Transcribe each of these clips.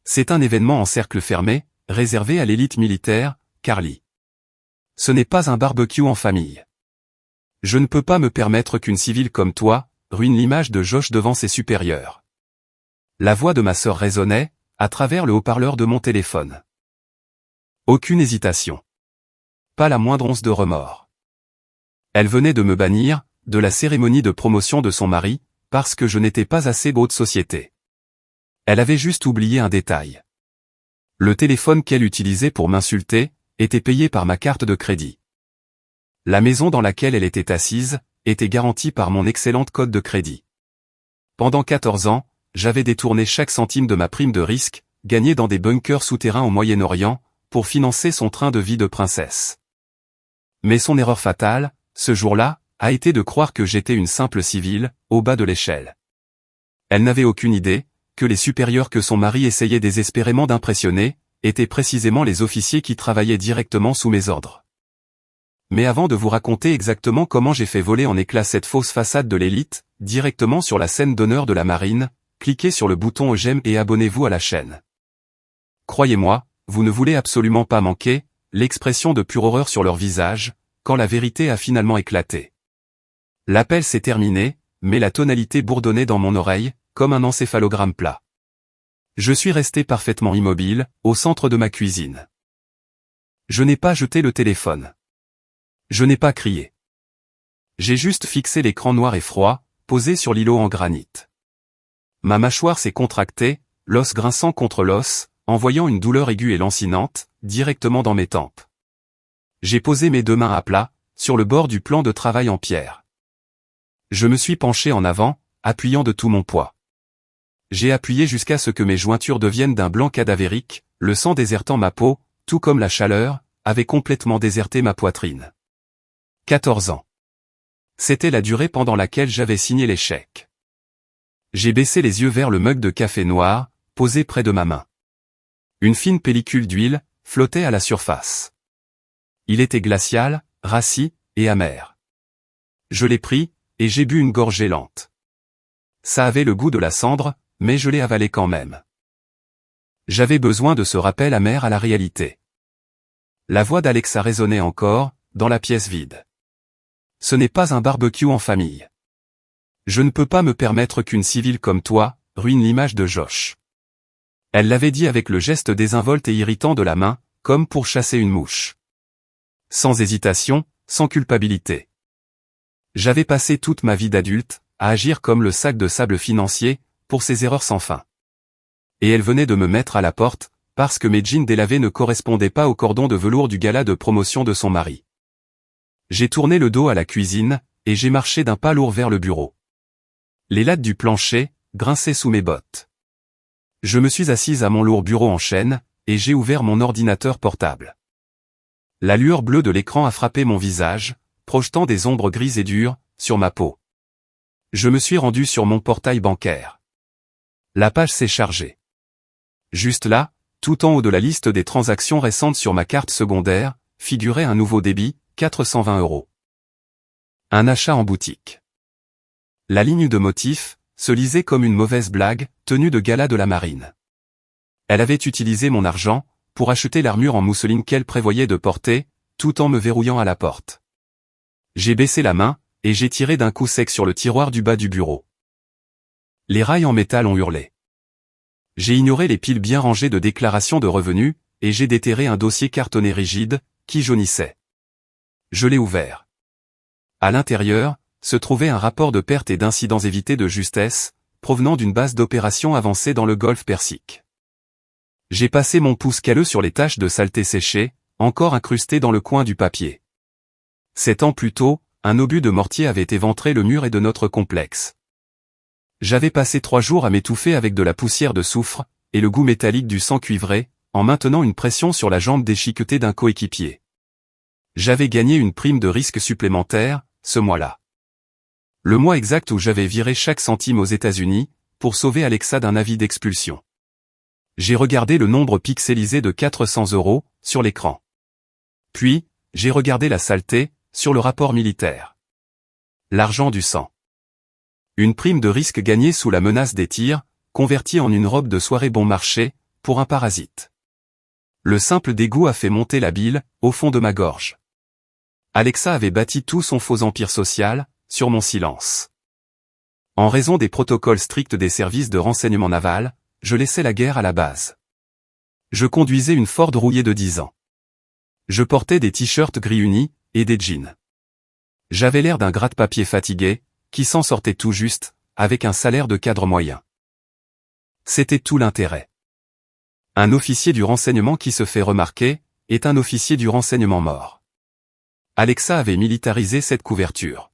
C'est un événement en cercle fermé, réservé à l'élite militaire, Carly. Ce n'est pas un barbecue en famille. Je ne peux pas me permettre qu'une civile comme toi ruine l'image de Josh devant ses supérieurs. La voix de ma sœur résonnait, à travers le haut-parleur de mon téléphone. Aucune hésitation. Pas la moindre once de remords. Elle venait de me bannir, de la cérémonie de promotion de son mari, parce que je n'étais pas assez haute société. Elle avait juste oublié un détail. Le téléphone qu'elle utilisait pour m'insulter, était payé par ma carte de crédit. La maison dans laquelle elle était assise, était garantie par mon excellente cote de crédit. Pendant 14 ans, j'avais détourné chaque centime de ma prime de risque, gagnée dans des bunkers souterrains au Moyen-Orient, pour financer son train de vie de princesse. Mais son erreur fatale, ce jour-là, a été de croire que j'étais une simple civile, au bas de l'échelle. Elle n'avait aucune idée, que les supérieurs que son mari essayait désespérément d'impressionner, étaient précisément les officiers qui travaillaient directement sous mes ordres. Mais avant de vous raconter exactement comment j'ai fait voler en éclats cette fausse façade de l'élite, directement sur la scène d'honneur de la marine, cliquez sur le bouton j'aime et abonnez-vous à la chaîne. Croyez-moi, vous ne voulez absolument pas manquer l'expression de pure horreur sur leur visage, quand la vérité a finalement éclaté. L'appel s'est terminé, mais la tonalité bourdonnait dans mon oreille, comme un encéphalogramme plat. Je suis resté parfaitement immobile, au centre de ma cuisine. Je n'ai pas jeté le téléphone. Je n'ai pas crié. J'ai juste fixé l'écran noir et froid, posé sur l'îlot en granit. Ma mâchoire s'est contractée, l'os grinçant contre l'os, envoyant une douleur aiguë et lancinante, directement dans mes tempes. J'ai posé mes deux mains à plat, sur le bord du plan de travail en pierre. Je me suis penché en avant, appuyant de tout mon poids. J'ai appuyé jusqu'à ce que mes jointures deviennent d'un blanc cadavérique, le sang désertant ma peau, tout comme la chaleur, avait complètement déserté ma poitrine. 14 ans. C'était la durée pendant laquelle j'avais signé l'échec. J'ai baissé les yeux vers le mug de café noir, posé près de ma main. Une fine pellicule d'huile flottait à la surface. Il était glacial, rassis et amer. Je l'ai pris, et j'ai bu une gorgée lente. Ça avait le goût de la cendre, mais je l'ai avalé quand même. J'avais besoin de ce rappel amer à la réalité. La voix d'Alexa résonnait encore, dans la pièce vide. Ce n'est pas un barbecue en famille. Je ne peux pas me permettre qu'une civile comme toi ruine l'image de Josh. Elle l'avait dit avec le geste désinvolte et irritant de la main, comme pour chasser une mouche. Sans hésitation, sans culpabilité. J'avais passé toute ma vie d'adulte, à agir comme le sac de sable financier, pour ses erreurs sans fin. Et elle venait de me mettre à la porte, parce que mes jeans délavés ne correspondaient pas au cordon de velours du gala de promotion de son mari. J'ai tourné le dos à la cuisine, et j'ai marché d'un pas lourd vers le bureau. Les lattes du plancher grinçaient sous mes bottes. Je me suis assise à mon lourd bureau en chêne, et j'ai ouvert mon ordinateur portable. La lueur bleue de l'écran a frappé mon visage, projetant des ombres grises et dures, sur ma peau. Je me suis rendu sur mon portail bancaire. La page s'est chargée. Juste là, tout en haut de la liste des transactions récentes sur ma carte secondaire, figurait un nouveau débit, 420 €. Un achat en boutique. La ligne de motif se lisait comme une mauvaise blague, tenue de gala de la marine. Elle avait utilisé mon argent pour acheter l'armure en mousseline qu'elle prévoyait de porter, tout en me verrouillant à la porte. J'ai baissé la main, et j'ai tiré d'un coup sec sur le tiroir du bas du bureau. Les rails en métal ont hurlé. J'ai ignoré les piles bien rangées de déclarations de revenus, et j'ai déterré un dossier cartonné rigide, qui jaunissait. Je l'ai ouvert. À l'intérieur, se trouvait un rapport de pertes et d'incidents évités de justesse, provenant d'une base d'opérations avancée dans le golfe Persique. J'ai passé mon pouce calleux sur les taches de saleté séchée, encore incrustées dans le coin du papier. 7 ans plus tôt, un obus de mortier avait éventré le mur et de notre complexe. J'avais passé 3 jours à m'étouffer avec de la poussière de soufre, et le goût métallique du sang cuivré, en maintenant une pression sur la jambe déchiquetée d'un coéquipier. J'avais gagné une prime de risque supplémentaire, ce mois-là. Le mois exact où j'avais viré chaque centime aux États-Unis, pour sauver Alexa d'un avis d'expulsion. J'ai regardé le nombre pixelisé de 400 €, sur l'écran. Puis, j'ai regardé la saleté, sur le rapport militaire. L'argent du sang. Une prime de risque gagnée sous la menace des tirs, convertie en une robe de soirée bon marché, pour un parasite. Le simple dégoût a fait monter la bile, au fond de ma gorge. Alexa avait bâti tout son faux empire social, sur mon silence. En raison des protocoles stricts des services de renseignement naval, je laissais la guerre à la base. Je conduisais une Ford rouillée de 10 ans. Je portais des t-shirts gris unis, et des jeans. J'avais l'air d'un gratte-papier fatigué, qui s'en sortait tout juste, avec un salaire de cadre moyen. C'était tout l'intérêt. Un officier du renseignement qui se fait remarquer, est un officier du renseignement mort. Alexa avait militarisé cette couverture.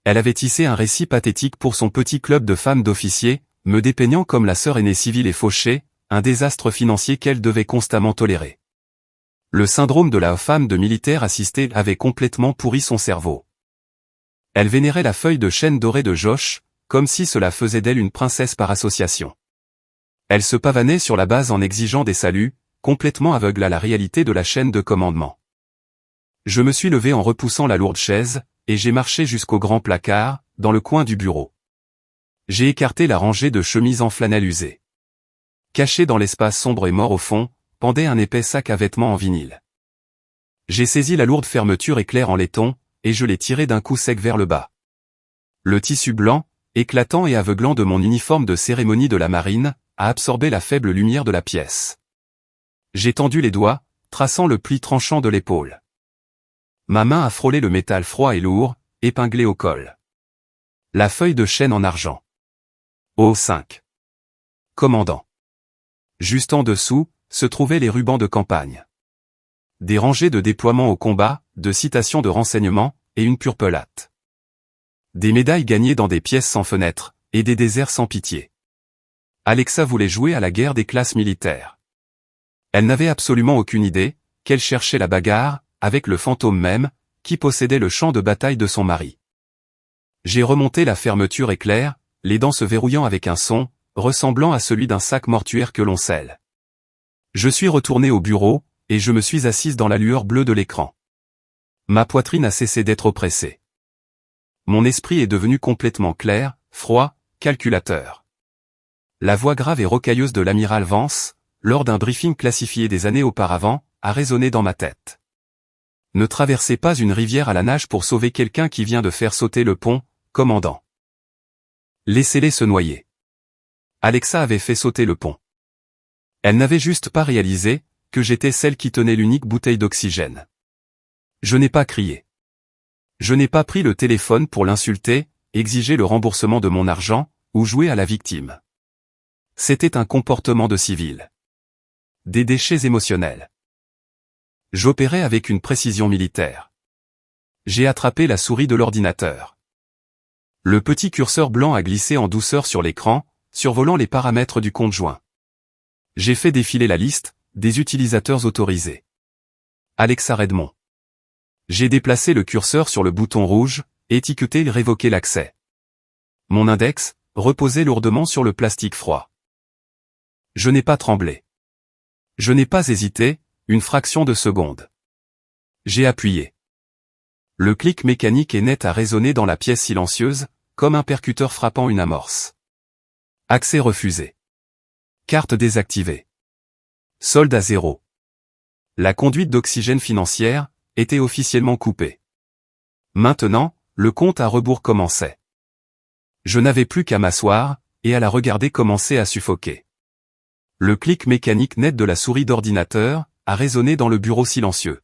Elle avait tissé un récit pathétique pour son petit club de femmes d'officiers, me dépeignant comme la sœur aînée civile et fauchée, un désastre financier qu'elle devait constamment tolérer. Le syndrome de la femme de militaire assisté avait complètement pourri son cerveau. Elle vénérait la feuille de chêne dorée de Josh, comme si cela faisait d'elle une princesse par association. Elle se pavanait sur la base en exigeant des saluts, complètement aveugle à la réalité de la chaîne de commandement. Je me suis levé en repoussant la lourde chaise, et j'ai marché jusqu'au grand placard, dans le coin du bureau. J'ai écarté la rangée de chemises en flanelle usée. Caché dans l'espace sombre et mort au fond, pendait un épais sac à vêtements en vinyle. J'ai saisi la lourde fermeture éclair en laiton, et je l'ai tirée d'un coup sec vers le bas. Le tissu blanc, éclatant et aveuglant de mon uniforme de cérémonie de la marine, a absorbé la faible lumière de la pièce. J'ai tendu les doigts, traçant le pli tranchant de l'épaule. Ma main a frôlé le métal froid et lourd, épinglé au col. La feuille de chêne en argent. O5. Commandant. Juste en dessous, se trouvaient les rubans de campagne. Des rangées de déploiements au combat, de citations de renseignements, et une purpelate. Des médailles gagnées dans des pièces sans fenêtre, et des déserts sans pitié. Alexa voulait jouer à la guerre des classes militaires. Elle n'avait absolument aucune idée, qu'elle cherchait la bagarre, avec le fantôme même, qui possédait le champ de bataille de son mari. J'ai remonté la fermeture éclair, les dents se verrouillant avec un son, ressemblant à celui d'un sac mortuaire que l'on scelle. Je suis retourné au bureau, et je me suis assise dans la lueur bleue de l'écran. Ma poitrine a cessé d'être oppressée. Mon esprit est devenu complètement clair, froid, calculateur. La voix grave et rocailleuse de l'amiral Vance, lors d'un briefing classifié des années auparavant, a résonné dans ma tête. Ne traversez pas une rivière à la nage pour sauver quelqu'un qui vient de faire sauter le pont, commandant. Laissez-les se noyer. Alexa avait fait sauter le pont. Elle n'avait juste pas réalisé que j'étais celle qui tenait l'unique bouteille d'oxygène. Je n'ai pas crié. Je n'ai pas pris le téléphone pour l'insulter, exiger le remboursement de mon argent, ou jouer à la victime. C'était un comportement de civil. Des déchets émotionnels. J'opérais avec une précision militaire. J'ai attrapé la souris de l'ordinateur. Le petit curseur blanc a glissé en douceur sur l'écran, survolant les paramètres du compte joint. J'ai fait défiler la liste des utilisateurs autorisés. Alexa Redmond. J'ai déplacé le curseur sur le bouton rouge, étiqueté révoquer l'accès. Mon index reposait lourdement sur le plastique froid. Je n'ai pas tremblé. Je n'ai pas hésité, une fraction de seconde. J'ai appuyé. Le clic mécanique et net a résonné dans la pièce silencieuse, comme un percuteur frappant une amorce. Accès refusé. Carte désactivée. Solde à 0. La conduite d'oxygène financière était officiellement coupée. Maintenant, le compte à rebours commençait. Je n'avais plus qu'à m'asseoir, et à la regarder commencer à suffoquer. Le clic mécanique net de la souris d'ordinateur a résonné dans le bureau silencieux.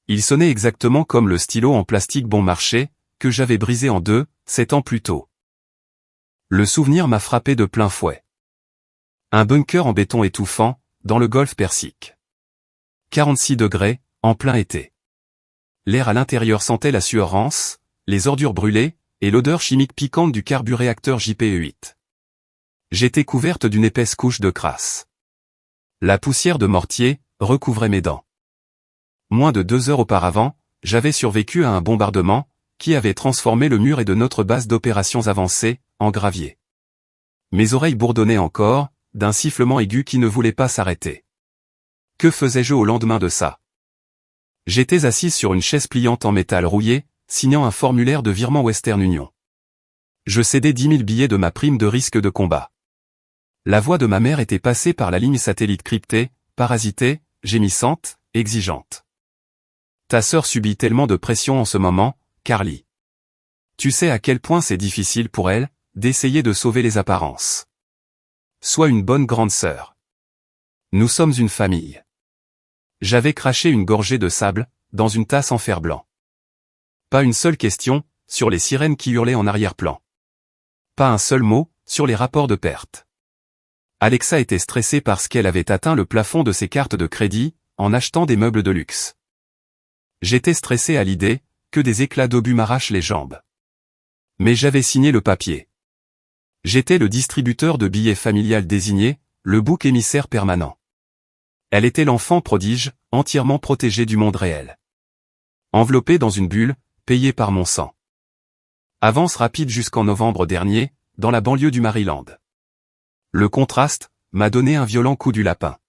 Il sonnait exactement comme le stylo en plastique bon marché, que j'avais brisé en deux, 7 ans plus tôt. Le souvenir m'a frappé de plein fouet. Un bunker en béton étouffant, dans le golfe Persique. 46 degrés, en plein été. L'air à l'intérieur sentait la sueur rance, les ordures brûlées, et l'odeur chimique piquante du carburéacteur JPE8. J'étais couverte d'une épaisse couche de crasse. La poussière de mortier recouvrait mes dents. Moins de 2 heures auparavant, j'avais survécu à un bombardement, qui avait transformé le mur et de notre base d'opérations avancée, en gravier. Mes oreilles bourdonnaient encore, d'un sifflement aigu qui ne voulait pas s'arrêter. Que faisais-je au lendemain de ça? J'étais assise sur une chaise pliante en métal rouillé, signant un formulaire de virement Western Union. Je cédais 10 000 billets de ma prime de risque de combat. La voix de ma mère était passée par la ligne satellite cryptée, parasitée, gémissante, exigeante. Ta sœur subit tellement de pression en ce moment, Carly. Tu sais à quel point c'est difficile pour elle, d'essayer de sauver les apparences. Sois une bonne grande sœur. Nous sommes une famille. J'avais craché une gorgée de sable, dans une tasse en fer blanc. Pas une seule question, sur les sirènes qui hurlaient en arrière-plan. Pas un seul mot, sur les rapports de perte. Alexa était stressée parce qu'elle avait atteint le plafond de ses cartes de crédit, en achetant des meubles de luxe. J'étais stressé à l'idée, que des éclats d'obus m'arrachent les jambes. Mais j'avais signé le papier. J'étais le distributeur de billets familial désigné, le bouc émissaire permanent. Elle était l'enfant prodige, entièrement protégé du monde réel. Enveloppée dans une bulle, payée par mon sang. Avance rapide jusqu'en novembre dernier, dans la banlieue du Maryland. Le contraste m'a donné un violent coup du lapin.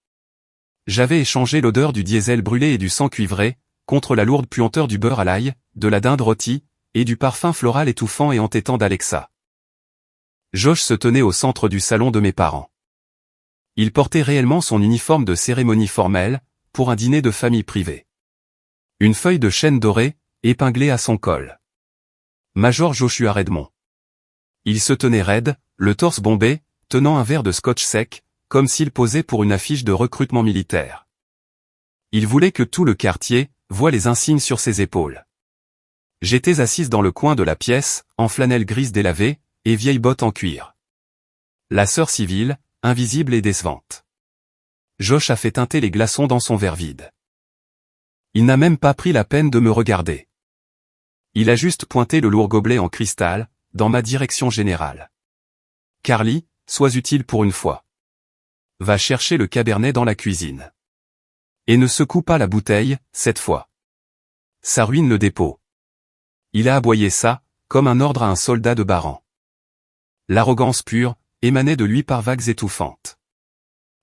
J'avais échangé l'odeur du diesel brûlé et du sang cuivré, contre la lourde puanteur du beurre à l'ail, de la dinde rôtie, et du parfum floral étouffant et entêtant d'Alexa. Josh se tenait au centre du salon de mes parents. Il portait réellement son uniforme de cérémonie formelle, pour un dîner de famille privée. Une feuille de chêne dorée, épinglée à son col. Major Joshua Redmond. Il se tenait raide, le torse bombé, tenant un verre de scotch sec, comme s'il posait pour une affiche de recrutement militaire. Il voulait que tout le quartier voie les insignes sur ses épaules. J'étais assise dans le coin de la pièce, en flanelle grise délavée, et vieilles bottes en cuir. La sœur civile, invisible et décevante. Josh a fait teinter les glaçons dans son verre vide. Il n'a même pas pris la peine de me regarder. Il a juste pointé le lourd gobelet en cristal, dans ma direction générale. Carly, sois utile pour une fois. Va chercher le cabernet dans la cuisine. Et ne secoue pas la bouteille, cette fois. Ça ruine le dépôt. Il a aboyé ça, comme un ordre à un soldat de Baran. L'arrogance pure, émanait de lui par vagues étouffantes.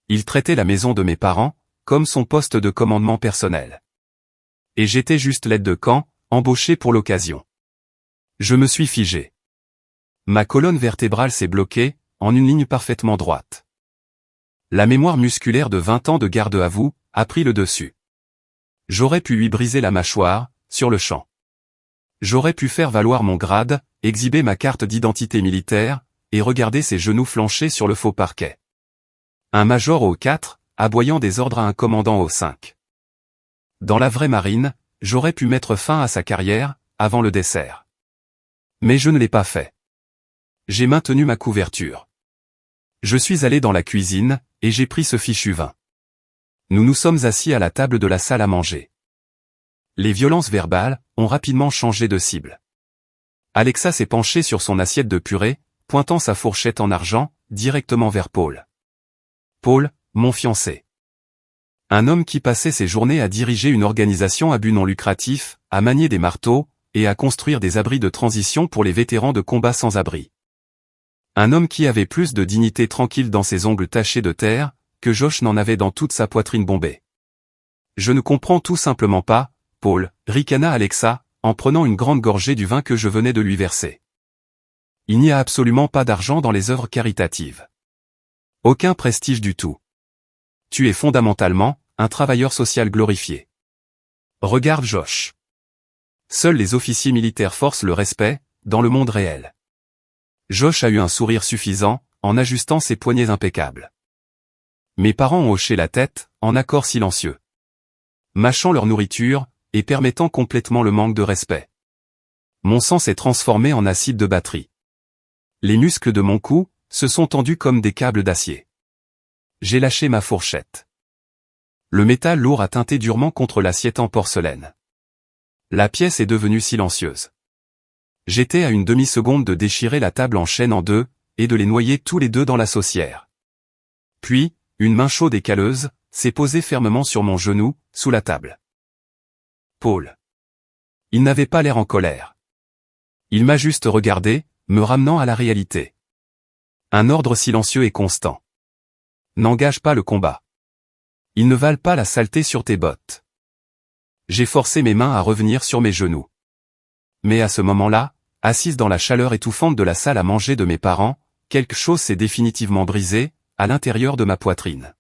Il traitait la maison de mes parents, comme son poste de commandement personnel. Et j'étais juste l'aide de camp, embauché pour l'occasion. Je me suis figé. Ma colonne vertébrale s'est bloquée, en une ligne parfaitement droite. La mémoire musculaire de 20 ans de garde à vous, a pris le dessus. J'aurais pu lui briser la mâchoire, sur le champ. J'aurais pu faire valoir mon grade, exhiber ma carte d'identité militaire, et regarder ses genoux flancher sur le faux parquet. Un major au 4, aboyant des ordres à un commandant au 5. Dans la vraie marine, j'aurais pu mettre fin à sa carrière, avant le dessert. Mais je ne l'ai pas fait. J'ai maintenu ma couverture. Je suis allé dans la cuisine, et j'ai pris ce fichu vin. Nous nous sommes assis à la table de la salle à manger. Les violences verbales ont rapidement changé de cible. Alexa s'est penchée sur son assiette de purée, pointant sa fourchette en argent, directement vers Paul. Paul, mon fiancé. Un homme qui passait ses journées à diriger une organisation à but non lucratif, à manier des marteaux, et à construire des abris de transition pour les vétérans de combat sans abri. Un homme qui avait plus de dignité tranquille dans ses ongles tachés de terre, que Josh n'en avait dans toute sa poitrine bombée. Je ne comprends tout simplement pas, Paul, ricana Alexa, en prenant une grande gorgée du vin que je venais de lui verser. Il n'y a absolument pas d'argent dans les œuvres caritatives. Aucun prestige du tout. Tu es fondamentalement un travailleur social glorifié. Regarde Josh. Seuls les officiers militaires forcent le respect, dans le monde réel. Josh a eu un sourire suffisant, en ajustant ses poignets impeccables. Mes parents ont hoché la tête, en accord silencieux. Mâchant leur nourriture, et permettant complètement le manque de respect. Mon sang s'est transformé en acide de batterie. Les muscles de mon cou se sont tendus comme des câbles d'acier. J'ai lâché ma fourchette. Le métal lourd a teinté durement contre l'assiette en porcelaine. La pièce est devenue silencieuse. J'étais à une demi-seconde de déchirer la table en chaîne en deux, et de les noyer tous les deux dans la saucière. Puis, une main chaude et calleuse s'est posée fermement sur mon genou, sous la table. Paul. Il n'avait pas l'air en colère. Il m'a juste regardé, me ramenant à la réalité. Un ordre silencieux et constant. N'engage pas le combat. Ils ne valent pas la saleté sur tes bottes. J'ai forcé mes mains à revenir sur mes genoux. Mais à ce moment-là, assise dans la chaleur étouffante de la salle à manger de mes parents, quelque chose s'est définitivement brisé, à l'intérieur de ma poitrine.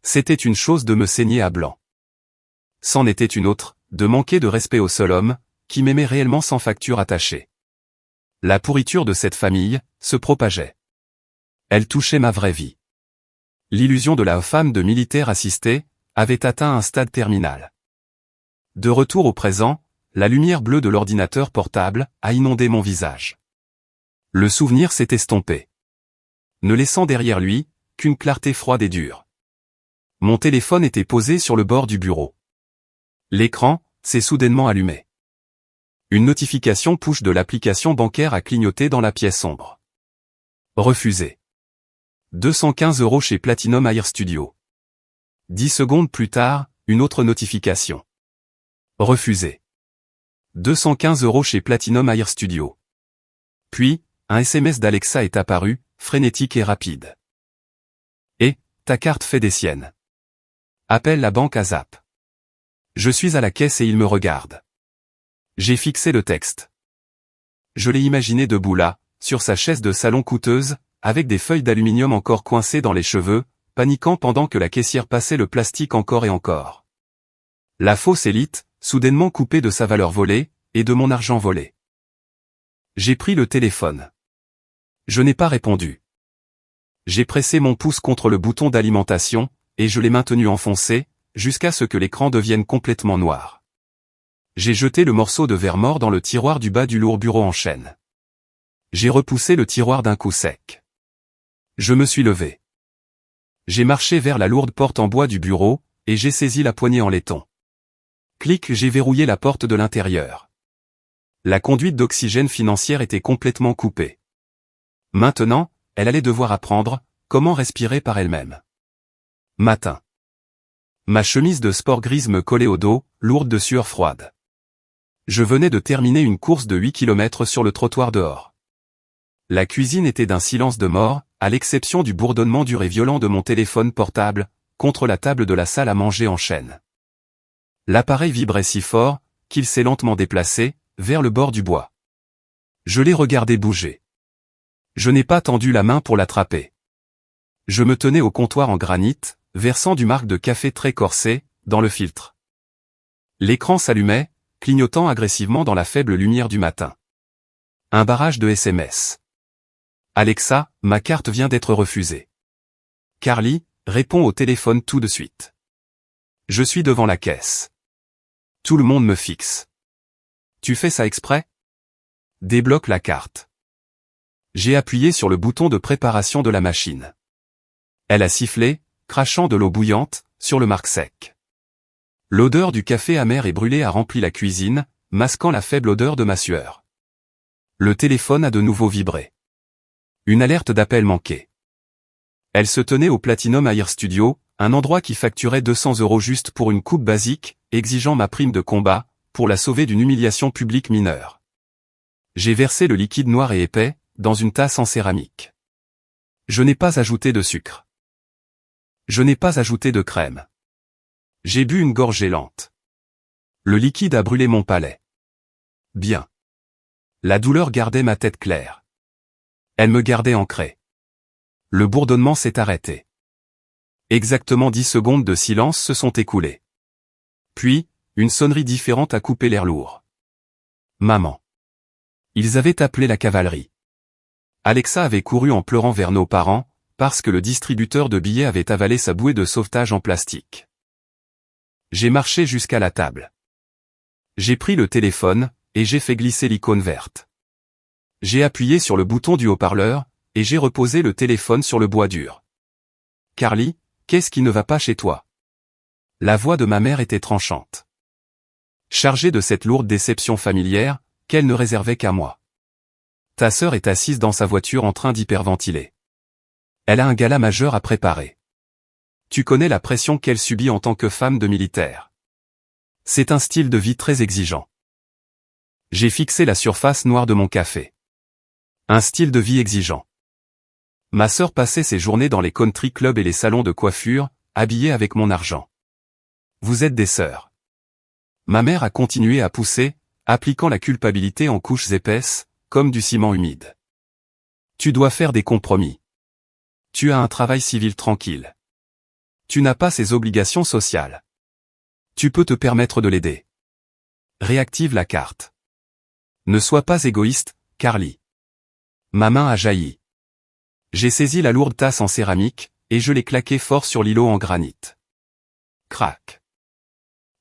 C'était une chose de me saigner à blanc. C'en était une autre, de manquer de respect au seul homme, qui m'aimait réellement sans facture attachée. La pourriture de cette famille se propageait. Elle touchait ma vraie vie. L'illusion de la femme de militaire assistée avait atteint un stade terminal. De retour au présent, la lumière bleue de l'ordinateur portable a inondé mon visage. Le souvenir s'est estompé, ne laissant derrière lui qu'une clarté froide et dure. Mon téléphone était posé sur le bord du bureau. L'écran s'est soudainement allumé. Une notification push de l'application bancaire a clignoté dans la pièce sombre. Refusé. 215 € chez Platinum Air Studio. 10 secondes plus tard, une autre notification. Refusé. 215 € chez Platinum Air Studio. Puis, un SMS d'Alexa est apparu, frénétique et rapide. Et, ta carte fait des siennes. Appelle la banque à Zap. Je suis à la caisse et il me regarde. J'ai fixé le texte. Je l'ai imaginé debout là, sur sa chaise de salon coûteuse, avec des feuilles d'aluminium encore coincées dans les cheveux, paniquant pendant que la caissière passait le plastique encore et encore. La fausse élite, soudainement coupée de sa valeur volée, et de mon argent volé. J'ai pris le téléphone. Je n'ai pas répondu. J'ai pressé mon pouce contre le bouton d'alimentation, et je l'ai maintenu enfoncé, jusqu'à ce que l'écran devienne complètement noir. J'ai jeté le morceau de verre mort dans le tiroir du bas du lourd bureau en chêne. J'ai repoussé le tiroir d'un coup sec. Je me suis levé. J'ai marché vers la lourde porte en bois du bureau, et j'ai saisi la poignée en laiton. Clic, j'ai verrouillé la porte de l'intérieur. La conduite d'oxygène financière était complètement coupée. Maintenant, elle allait devoir apprendre comment respirer par elle-même. Matin. Ma chemise de sport grise me collait au dos, lourde de sueur froide. Je venais de terminer une course de 8 km sur le trottoir dehors. La cuisine était d'un silence de mort, à l'exception du bourdonnement dur et violent de mon téléphone portable, contre la table de la salle à manger en chêne. L'appareil vibrait si fort, qu'il s'est lentement déplacé, vers le bord du bois. Je l'ai regardé bouger. Je n'ai pas tendu la main pour l'attraper. Je me tenais au comptoir en granit, versant du marc de café très corsé, dans le filtre. L'écran s'allumait, clignotant agressivement dans la faible lumière du matin. Un barrage de SMS. Alexa, ma carte vient d'être refusée. Carly, réponds au téléphone tout de suite. Je suis devant la caisse. Tout le monde me fixe. Tu fais ça exprès? Débloque la carte. J'ai appuyé sur le bouton de préparation de la machine. Elle a sifflé, crachant de l'eau bouillante, sur le marc sec. L'odeur du café amer et brûlé a rempli la cuisine, masquant la faible odeur de ma sueur. Le téléphone a de nouveau vibré. Une alerte d'appel manquée. Elle se tenait au Platinum Air Studio, un endroit qui facturait 200 € juste pour une coupe basique, exigeant ma prime de combat, pour la sauver d'une humiliation publique mineure. J'ai versé le liquide noir et épais, dans une tasse en céramique. Je n'ai pas ajouté de sucre. Je n'ai pas ajouté de crème. J'ai bu une gorgée lente. Le liquide a brûlé mon palais. Bien. La douleur gardait ma tête claire. Elle me gardait ancré. Le bourdonnement s'est arrêté. Exactement 10 secondes de silence se sont écoulées. Puis, une sonnerie différente a coupé l'air lourd. Maman. Ils avaient appelé la cavalerie. Alexa avait couru en pleurant vers nos parents, parce que le distributeur de billets avait avalé sa bouée de sauvetage en plastique. J'ai marché jusqu'à la table. J'ai pris le téléphone, et j'ai fait glisser l'icône verte. J'ai appuyé sur le bouton du haut-parleur, et j'ai reposé le téléphone sur le bois dur. Carly, qu'est-ce qui ne va pas chez toi? La voix de ma mère était tranchante. Chargée de cette lourde déception familière, qu'elle ne réservait qu'à moi. Ta sœur est assise dans sa voiture en train d'hyperventiler. Elle a un gala majeur à préparer. Tu connais la pression qu'elle subit en tant que femme de militaire. C'est un style de vie très exigeant. J'ai fixé la surface noire de mon café. Un style de vie exigeant. Ma sœur passait ses journées dans les country clubs et les salons de coiffure, habillée avec mon argent. Vous êtes des sœurs. Ma mère a continué à pousser, appliquant la culpabilité en couches épaisses, comme du ciment humide. Tu dois faire des compromis. Tu as un travail civil tranquille. Tu n'as pas ces obligations sociales. Tu peux te permettre de l'aider. Réactive la carte. Ne sois pas égoïste, Carly. Ma main a jailli. J'ai saisi la lourde tasse en céramique, et je l'ai claquée fort sur l'îlot en granit. Crac.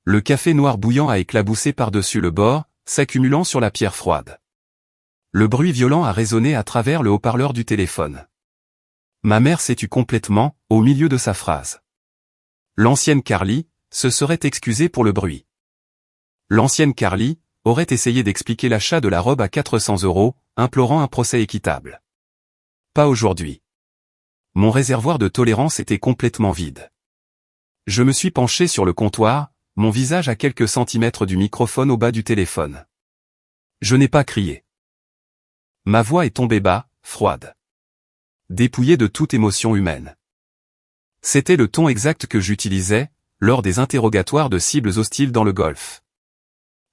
Le café noir bouillant a éclaboussé par-dessus le bord, s'accumulant sur la pierre froide. Le bruit violent a résonné à travers le haut-parleur du téléphone. Ma mère s'est tue complètement, au milieu de sa phrase. L'ancienne Carly se serait excusée pour le bruit. L'ancienne Carly aurait essayé d'expliquer l'achat de la robe à 400 €, implorant un procès équitable. Pas aujourd'hui. Mon réservoir de tolérance était complètement vide. Je me suis penché sur le comptoir, mon visage à quelques centimètres du microphone au bas du téléphone. Je n'ai pas crié. Ma voix est tombée bas, froide. Dépouillée de toute émotion humaine. C'était le ton exact que j'utilisais lors des interrogatoires de cibles hostiles dans le Golfe.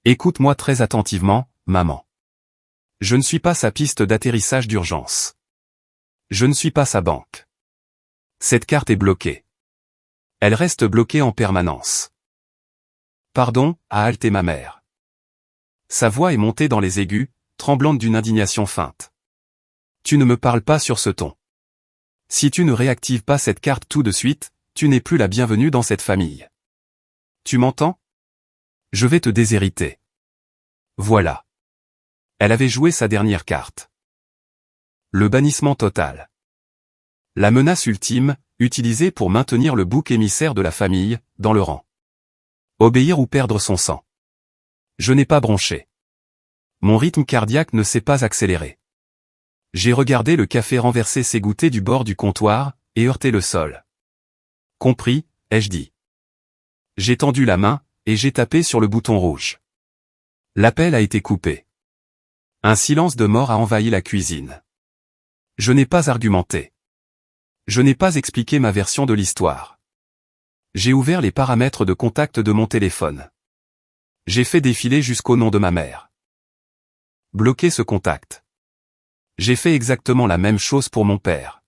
Écoute-moi très attentivement, maman. Je ne suis pas sa piste d'atterrissage d'urgence. Je ne suis pas sa banque. Cette carte est bloquée. Elle reste bloquée en permanence. Pardon, a haleté ma mère. Sa voix est montée dans les aigus, tremblante d'une indignation feinte. Tu ne me parles pas sur ce ton. Si tu ne réactives pas cette carte tout de suite, tu n'es plus la bienvenue dans cette famille. Tu m'entends? Je vais te déshériter. Voilà. Elle avait joué sa dernière carte. Le bannissement total. La menace ultime, utilisée pour maintenir le bouc émissaire de la famille, dans le rang. Obéir ou perdre son sang. Je n'ai pas bronché. Mon rythme cardiaque ne s'est pas accéléré. J'ai regardé le café renversé s'égoutter du bord du comptoir, et heurter le sol. Compris, ai-je dit. J'ai tendu la main, et j'ai tapé sur le bouton rouge. L'appel a été coupé. Un silence de mort a envahi la cuisine. Je n'ai pas argumenté. Je n'ai pas expliqué ma version de l'histoire. J'ai ouvert les paramètres de contact de mon téléphone. J'ai fait défiler jusqu'au nom de ma mère. Bloquer ce contact. J'ai fait exactement la même chose pour mon père.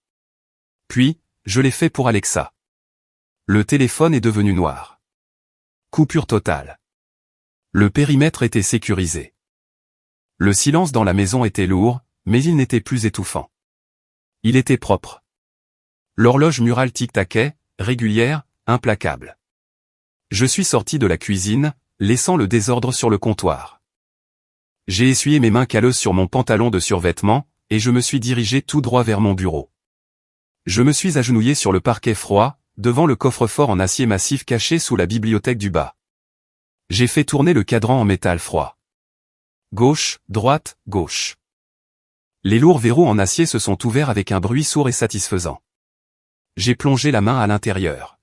Puis, je l'ai fait pour Alexa. Le téléphone est devenu noir. Coupure totale. Le périmètre était sécurisé. Le silence dans la maison était lourd, mais il n'était plus étouffant. Il était propre. L'horloge murale tic-taquait, régulière, implacable. Je suis sorti de la cuisine, laissant le désordre sur le comptoir. J'ai essuyé mes mains calleuses sur mon pantalon de survêtement, et je me suis dirigé tout droit vers mon bureau. Je me suis agenouillé sur le parquet froid, devant le coffre-fort en acier massif caché sous la bibliothèque du bas. J'ai fait tourner le cadran en métal froid. Gauche, droite, gauche. Les lourds verrous en acier se sont ouverts avec un bruit sourd et satisfaisant. J'ai plongé la main à l'intérieur.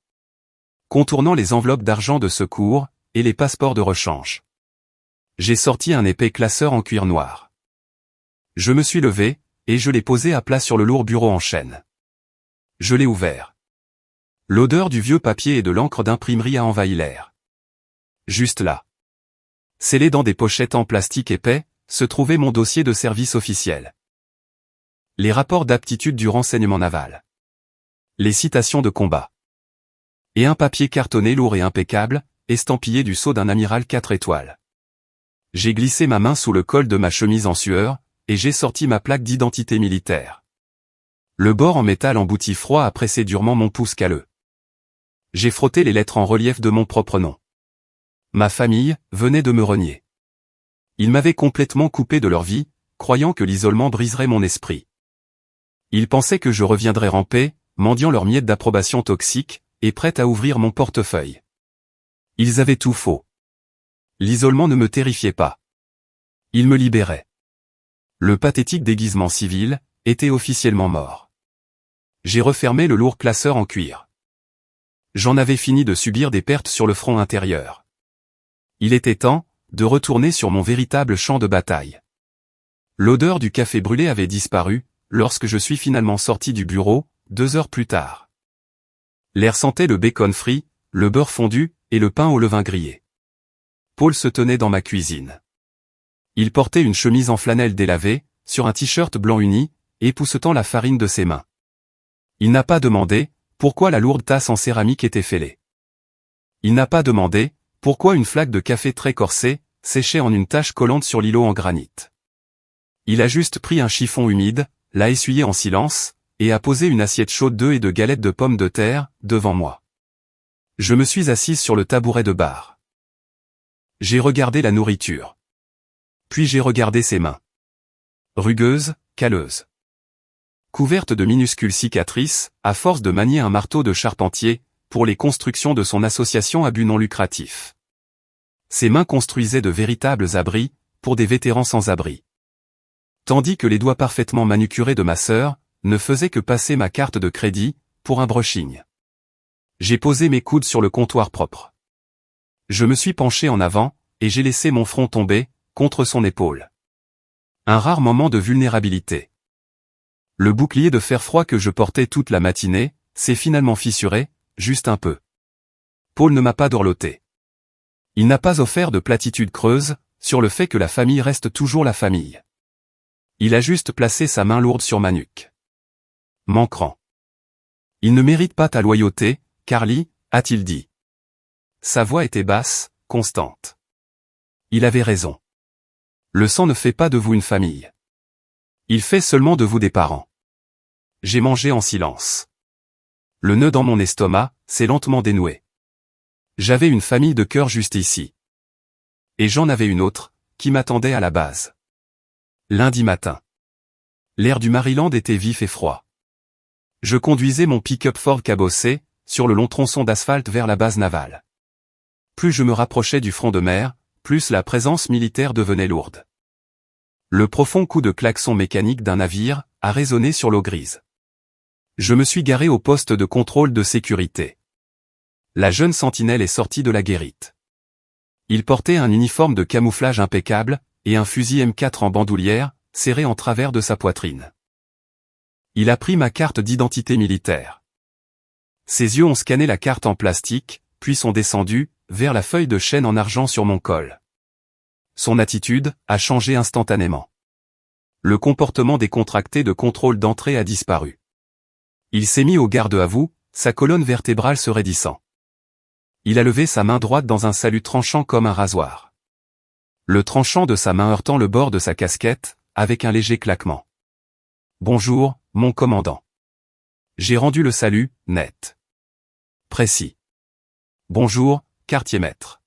Contournant les enveloppes d'argent de secours, et les passeports de rechange. J'ai sorti un épais classeur en cuir noir. Je me suis levé, et je l'ai posé à plat sur le lourd bureau en chêne. Je l'ai ouvert. L'odeur du vieux papier et de l'encre d'imprimerie a envahi l'air. Juste là. Scellé dans des pochettes en plastique épais, se trouvait mon dossier de service officiel. Les rapports d'aptitude du renseignement naval. Les citations de combat. Et un papier cartonné lourd et impeccable, estampillé du sceau d'un amiral 4 étoiles. J'ai glissé ma main sous le col de ma chemise en sueur, et j'ai sorti ma plaque d'identité militaire. Le bord en métal embouti froid a pressé durement mon pouce calleux. J'ai frotté les lettres en relief de mon propre nom. Ma famille venait de me renier. Ils m'avaient complètement coupé de leur vie, croyant que l'isolement briserait mon esprit. Ils pensaient que je reviendrais ramper, mendiant leurs miettes d'approbation toxique, et prêt à ouvrir mon portefeuille. Ils avaient tout faux. L'isolement ne me terrifiait pas. Il me libérait. Le pathétique déguisement civil était officiellement mort. J'ai refermé le lourd classeur en cuir. J'en avais fini de subir des pertes sur le front intérieur. Il était temps de retourner sur mon véritable champ de bataille. L'odeur du café brûlé avait disparu lorsque je suis finalement sorti du bureau, 2 heures plus tard. L'air sentait le bacon frit, le beurre fondu et le pain au levain grillé. Paul se tenait dans ma cuisine. Il portait une chemise en flanelle délavée, sur un t-shirt blanc uni, époussetant la farine de ses mains. Il n'a pas demandé pourquoi la lourde tasse en céramique était fêlée. Il n'a pas demandé pourquoi une flaque de café très corsée séchait en une tache collante sur l'îlot en granit. Il a juste pris un chiffon humide, l'a essuyé en silence, et a posé une assiette chaude d'œufs et de galettes de pommes de terre devant moi. Je me suis assise sur le tabouret de bar. J'ai regardé la nourriture. Puis j'ai regardé ses mains. Rugueuses, calleuses. Couvertes de minuscules cicatrices, à force de manier un marteau de charpentier, pour les constructions de son association à but non lucratif. Ses mains construisaient de véritables abris, pour des vétérans sans abri. Tandis que les doigts parfaitement manucurés de ma sœur, ne faisaient que passer ma carte de crédit, pour un brushing. J'ai posé mes coudes sur le comptoir propre. Je me suis penché en avant, et j'ai laissé mon front tomber, contre son épaule. Un rare moment de vulnérabilité. Le bouclier de fer froid que je portais toute la matinée, s'est finalement fissuré, juste un peu. Paul ne m'a pas dorloté. Il n'a pas offert de platitudes creuses, sur le fait que la famille reste toujours la famille. Il a juste placé sa main lourde sur ma nuque. M'ancrant. Il ne mérite pas ta loyauté, Carly, a-t-il dit. Sa voix était basse, constante. Il avait raison. Le sang ne fait pas de vous une famille. Il fait seulement de vous des parents. J'ai mangé en silence. Le nœud dans mon estomac s'est lentement dénoué. J'avais une famille de cœur juste ici. Et j'en avais une autre, qui m'attendait à la base. Lundi matin. L'air du Maryland était vif et froid. Je conduisais mon pick-up Ford cabossé, sur le long tronçon d'asphalte vers la base navale. Plus je me rapprochais du front de mer, plus la présence militaire devenait lourde. Le profond coup de klaxon mécanique d'un navire a résonné sur l'eau grise. Je me suis garé au poste de contrôle de sécurité. La jeune sentinelle est sortie de la guérite. Il portait un uniforme de camouflage impeccable, et un fusil M4 en bandoulière, serré en travers de sa poitrine. Il a pris ma carte d'identité militaire. Ses yeux ont scanné la carte en plastique, puis sont descendus, vers la feuille de chêne en argent sur mon col. Son attitude a changé instantanément. Le comportement décontracté de contrôle d'entrée a disparu. Il s'est mis au garde à vous, sa colonne vertébrale se raidissant. Il a levé sa main droite dans un salut tranchant comme un rasoir. Le tranchant de sa main heurtant le bord de sa casquette, avec un léger claquement. Bonjour, mon commandant. J'ai rendu le salut, net. Précis. Bonjour, quartier-maître.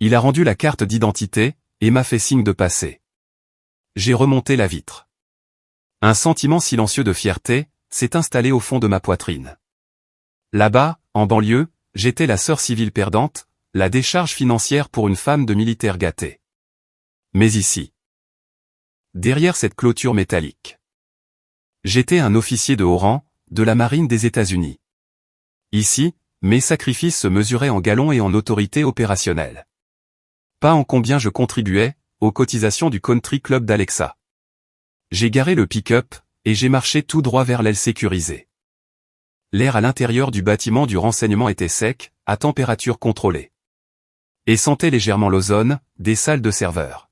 Il a rendu la carte d'identité, et m'a fait signe de passer. J'ai remonté la vitre. Un sentiment silencieux de fierté s'est installé au fond de ma poitrine. Là-bas, en banlieue, j'étais la sœur civile perdante, la décharge financière pour une femme de militaire gâtée. Mais ici, derrière cette clôture métallique, j'étais un officier de haut rang, de la marine des États-Unis. Ici, mes sacrifices se mesuraient en galons et en autorité opérationnelle. Pas en combien je contribuais aux cotisations du country club d'Alexa. J'ai garé le pick-up, et j'ai marché tout droit vers l'aile sécurisée. L'air à l'intérieur du bâtiment du renseignement était sec, à température contrôlée. Et sentait légèrement l'ozone, des salles de serveurs.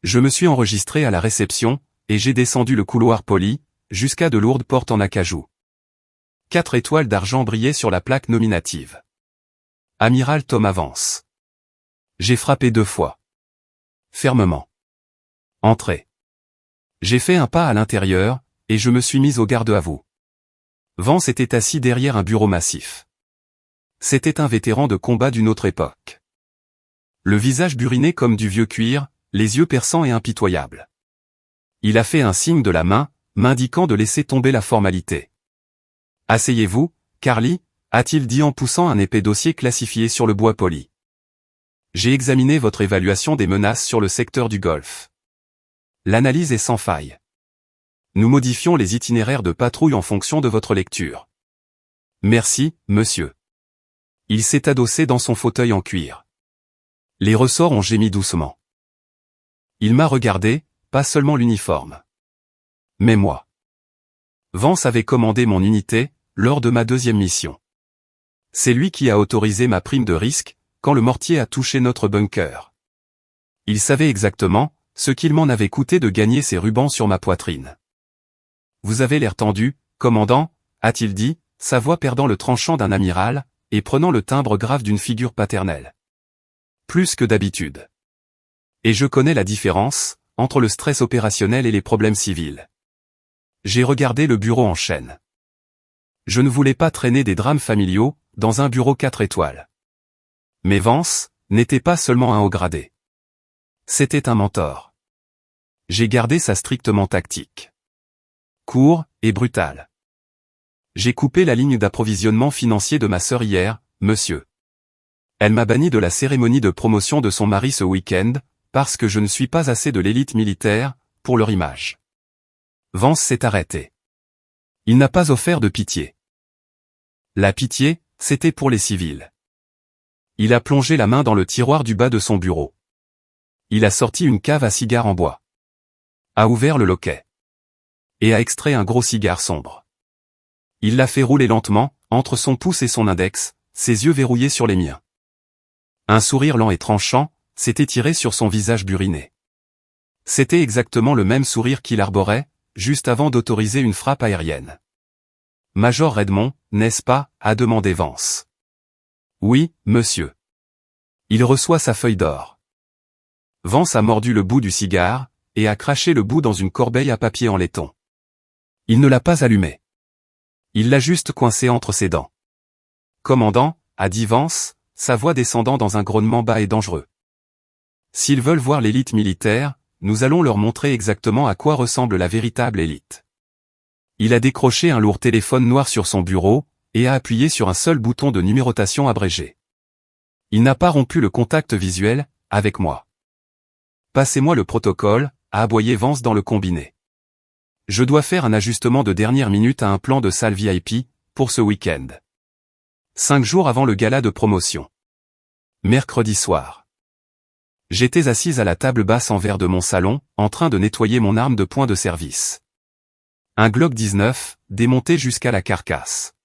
Je me suis enregistré à la réception, et j'ai descendu le couloir poli, jusqu'à de lourdes portes en acajou. 4 étoiles d'argent brillaient sur la plaque nominative. Amiral Tom avance. J'ai frappé 2 fois. Fermement. Entrez. J'ai fait un pas à l'intérieur, et je me suis mis au garde à vous. Vance était assis derrière un bureau massif. C'était un vétéran de combat d'une autre époque. Le visage buriné comme du vieux cuir, les yeux perçants et impitoyables. Il a fait un signe de la main, m'indiquant de laisser tomber la formalité. « Asseyez-vous, Carly » a-t-il dit en poussant un épais dossier classifié sur le bois poli. J'ai examiné votre évaluation des menaces sur le secteur du Golfe. L'analyse est sans faille. Nous modifions les itinéraires de patrouille en fonction de votre lecture. Merci, monsieur. Il s'est adossé dans son fauteuil en cuir. Les ressorts ont gémi doucement. Il m'a regardé, pas seulement l'uniforme. Mais moi. Vance avait commandé mon unité, lors de ma 2e mission. C'est lui qui a autorisé ma prime de risque, quand le mortier a touché notre bunker. Il savait exactement ce qu'il m'en avait coûté de gagner ces rubans sur ma poitrine. Vous avez l'air tendu, commandant, a-t-il dit, sa voix perdant le tranchant d'un amiral, et prenant le timbre grave d'une figure paternelle. Plus que d'habitude. Et je connais la différence, entre le stress opérationnel et les problèmes civils. J'ai regardé le bureau en chaîne. Je ne voulais pas traîner des drames familiaux, dans un bureau 4 étoiles. Mais Vance n'était pas seulement un haut gradé. C'était un mentor. J'ai gardé ça strictement tactique. Court et brutal. J'ai coupé la ligne d'approvisionnement financier de ma sœur hier, monsieur. Elle m'a banni de la cérémonie de promotion de son mari ce week-end, parce que je ne suis pas assez de l'élite militaire, pour leur image. Vance s'est arrêté. Il n'a pas offert de pitié. La pitié, c'était pour les civils. Il a plongé la main dans le tiroir du bas de son bureau. Il a sorti une cave à cigares en bois. A ouvert le loquet. Et a extrait un gros cigare sombre. Il l'a fait rouler lentement, entre son pouce et son index, ses yeux verrouillés sur les miens. Un sourire lent et tranchant s'est étiré sur son visage buriné. C'était exactement le même sourire qu'il arborait, juste avant d'autoriser une frappe aérienne. Major Redmond, n'est-ce pas, a demandé Vance. Oui, monsieur. Il reçoit sa feuille d'or. Vance a mordu le bout du cigare, et a craché le bout dans une corbeille à papier en laiton. Il ne l'a pas allumé. Il l'a juste coincé entre ses dents. Commandant, a dit Vance, sa voix descendant dans un grognement bas et dangereux. S'ils veulent voir l'élite militaire, nous allons leur montrer exactement à quoi ressemble la véritable élite. Il a décroché un lourd téléphone noir sur son bureau, et a appuyé sur un seul bouton de numérotation abrégé. Il n'a pas rompu le contact visuel, avec moi. Passez-moi le protocole, a aboyé Vance dans le combiné. Je dois faire un ajustement de dernière minute à un plan de salle VIP, pour ce week-end. 5 jours avant le gala de promotion. Mercredi soir. J'étais assise à la table basse en verre de mon salon, en train de nettoyer mon arme de poing de service. Un Glock 19, démonté jusqu'à la carcasse.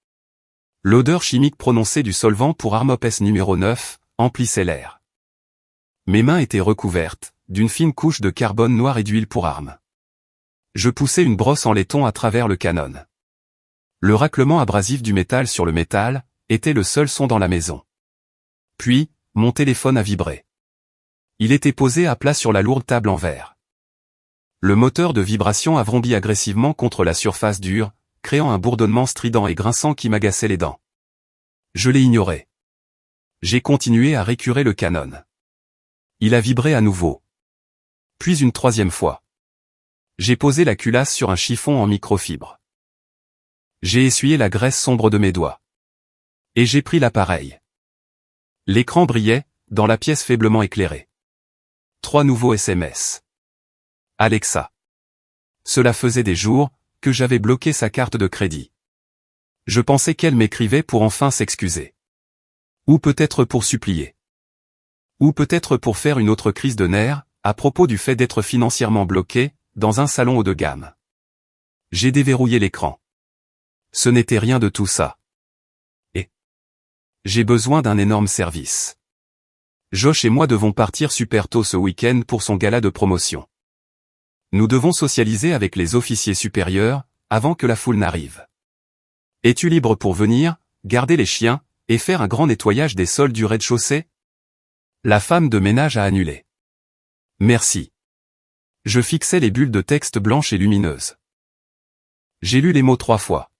L'odeur chimique prononcée du solvant pour Armopes numéro 9, emplissait l'air. Mes mains étaient recouvertes, d'une fine couche de carbone noir et d'huile pour arme. Je poussais une brosse en laiton à travers le canon. Le raclement abrasif du métal sur le métal, était le seul son dans la maison. Puis, mon téléphone a vibré. Il était posé à plat sur la lourde table en verre. Le moteur de vibration a vrombit agressivement contre la surface dure, créant un bourdonnement strident et grinçant qui m'agaçait les dents. Je l'ai ignoré. J'ai continué à récurer le canon. Il a vibré à nouveau. Puis une troisième fois. J'ai posé la culasse sur un chiffon en microfibre. J'ai essuyé la graisse sombre de mes doigts. Et j'ai pris l'appareil. L'écran brillait, dans la pièce faiblement éclairée. 3 nouveaux SMS. Alexa. Cela faisait des jours que j'avais bloqué sa carte de crédit. Je pensais qu'elle m'écrivait pour enfin s'excuser. Ou peut-être pour supplier. Ou peut-être pour faire une autre crise de nerfs, à propos du fait d'être financièrement bloqué, dans un salon haut de gamme. J'ai déverrouillé l'écran. Ce n'était rien de tout ça. Et j'ai besoin d'un énorme service. Josh et moi devons partir super tôt ce week-end pour son gala de promotion. Nous devons socialiser avec les officiers supérieurs, avant que la foule n'arrive. Es-tu libre pour venir, garder les chiens, et faire un grand nettoyage des sols du rez-de-chaussée? La femme de ménage a annulé. Merci. Je fixais les bulles de texte blanches et lumineuses. J'ai lu les mots 3 fois.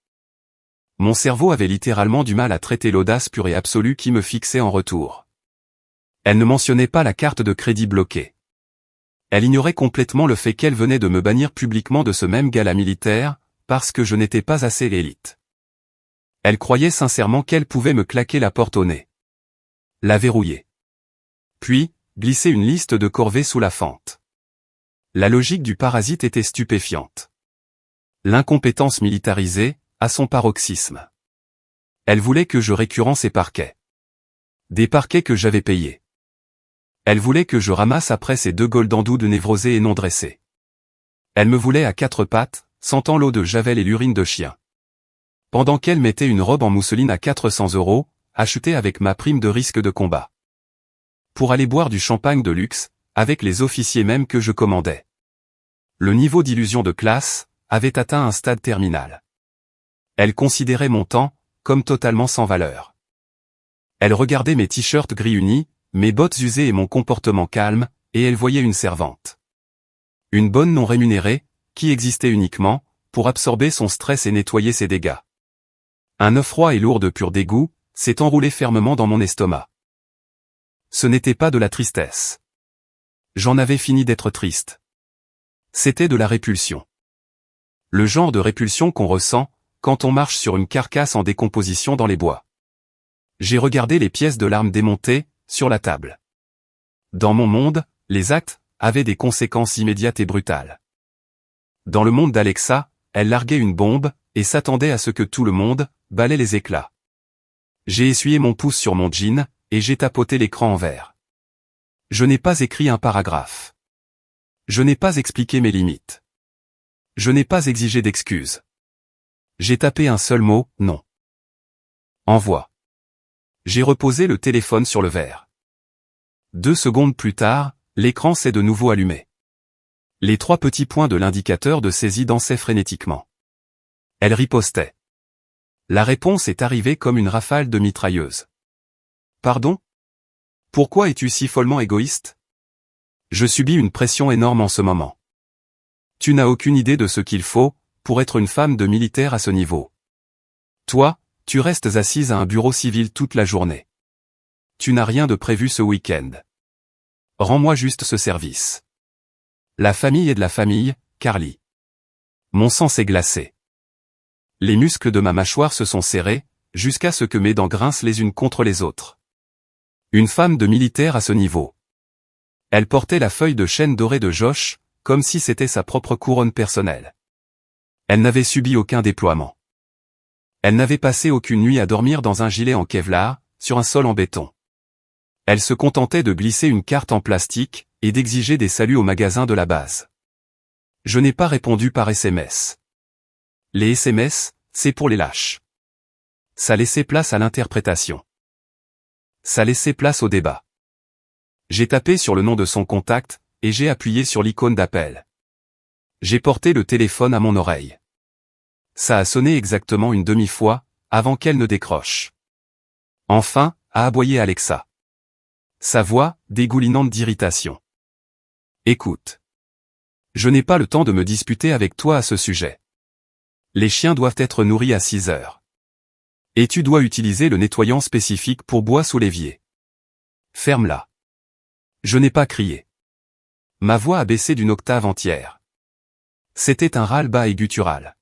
Mon cerveau avait littéralement du mal à traiter l'audace pure et absolue qui me fixait en retour. Elle ne mentionnait pas la carte de crédit bloquée. Elle ignorait complètement le fait qu'elle venait de me bannir publiquement de ce même gala militaire, parce que je n'étais pas assez élite. Elle croyait sincèrement qu'elle pouvait me claquer la porte au nez. La verrouiller. Puis, glisser une liste de corvées sous la fente. La logique du parasite était stupéfiante. L'incompétence militarisée, à son paroxysme. Elle voulait que je récurrence ses parquets. Des parquets que j'avais payés. Elle voulait que je ramasse après ces 2 goldandoudes névrosés et non dressés. Elle me voulait à 4 pattes, sentant l'eau de javel et l'urine de chien. Pendant qu'elle mettait une robe en mousseline à 400 €, achetée avec ma prime de risque de combat. Pour aller boire du champagne de luxe, avec les officiers même que je commandais. Le niveau d'illusion de classe avait atteint un stade terminal. Elle considérait mon temps comme totalement sans valeur. Elle regardait mes t-shirts gris unis, mes bottes usées et mon comportement calme, et elle voyait une servante. Une bonne non rémunérée, qui existait uniquement pour absorber son stress et nettoyer ses dégâts. Un œuf froid et lourd de pur dégoût s'est enroulé fermement dans mon estomac. Ce n'était pas de la tristesse. J'en avais fini d'être triste. C'était de la répulsion. Le genre de répulsion qu'on ressent quand on marche sur une carcasse en décomposition dans les bois. J'ai regardé les pièces de l'arme démontées sur la table. Dans mon monde, les actes avaient des conséquences immédiates et brutales. Dans le monde d'Alexa, elle larguait une bombe et s'attendait à ce que tout le monde balaie les éclats. J'ai essuyé mon pouce sur mon jean et j'ai tapoté l'écran en vert. Je n'ai pas écrit un paragraphe. Je n'ai pas expliqué mes limites. Je n'ai pas exigé d'excuses. J'ai tapé un seul mot, non. Envoie. J'ai reposé le téléphone sur le verre. 2 secondes plus tard, l'écran s'est de nouveau allumé. Les 3 petits points de l'indicateur de saisie dansaient frénétiquement. Elle ripostait. La réponse est arrivée comme une rafale de mitrailleuse. Pardon? Pourquoi es-tu si follement égoïste? Je subis une pression énorme en ce moment. Tu n'as aucune idée de ce qu'il faut pour être une femme de militaire à ce niveau. Toi, tu restes assise à un bureau civil toute la journée. Tu n'as rien de prévu ce week-end. Rends-moi juste ce service. La famille est de la famille, Carly. Mon sang s'est glacé. Les muscles de ma mâchoire se sont serrés, jusqu'à ce que mes dents grincent les unes contre les autres. Une femme de militaire à ce niveau. Elle portait la feuille de chêne dorée de Josh, comme si c'était sa propre couronne personnelle. Elle n'avait subi aucun déploiement. Elle n'avait passé aucune nuit à dormir dans un gilet en Kevlar, sur un sol en béton. Elle se contentait de glisser une carte en plastique, et d'exiger des saluts au magasin de la base. Je n'ai pas répondu par SMS. Les SMS, c'est pour les lâches. Ça laissait place à l'interprétation. Ça laissait place au débat. J'ai tapé sur le nom de son contact, et j'ai appuyé sur l'icône d'appel. J'ai porté le téléphone à mon oreille. Ça a sonné exactement une demi-fois, avant qu'elle ne décroche. Enfin, a aboyé Alexa. Sa voix, dégoulinante d'irritation. Écoute. Je n'ai pas le temps de me disputer avec toi à ce sujet. Les chiens doivent être nourris à 6 heures. Et tu dois utiliser le nettoyant spécifique pour bois sous l'évier. Ferme-la. Je n'ai pas crié. Ma voix a baissé d'une octave entière. C'était un râle bas et guttural.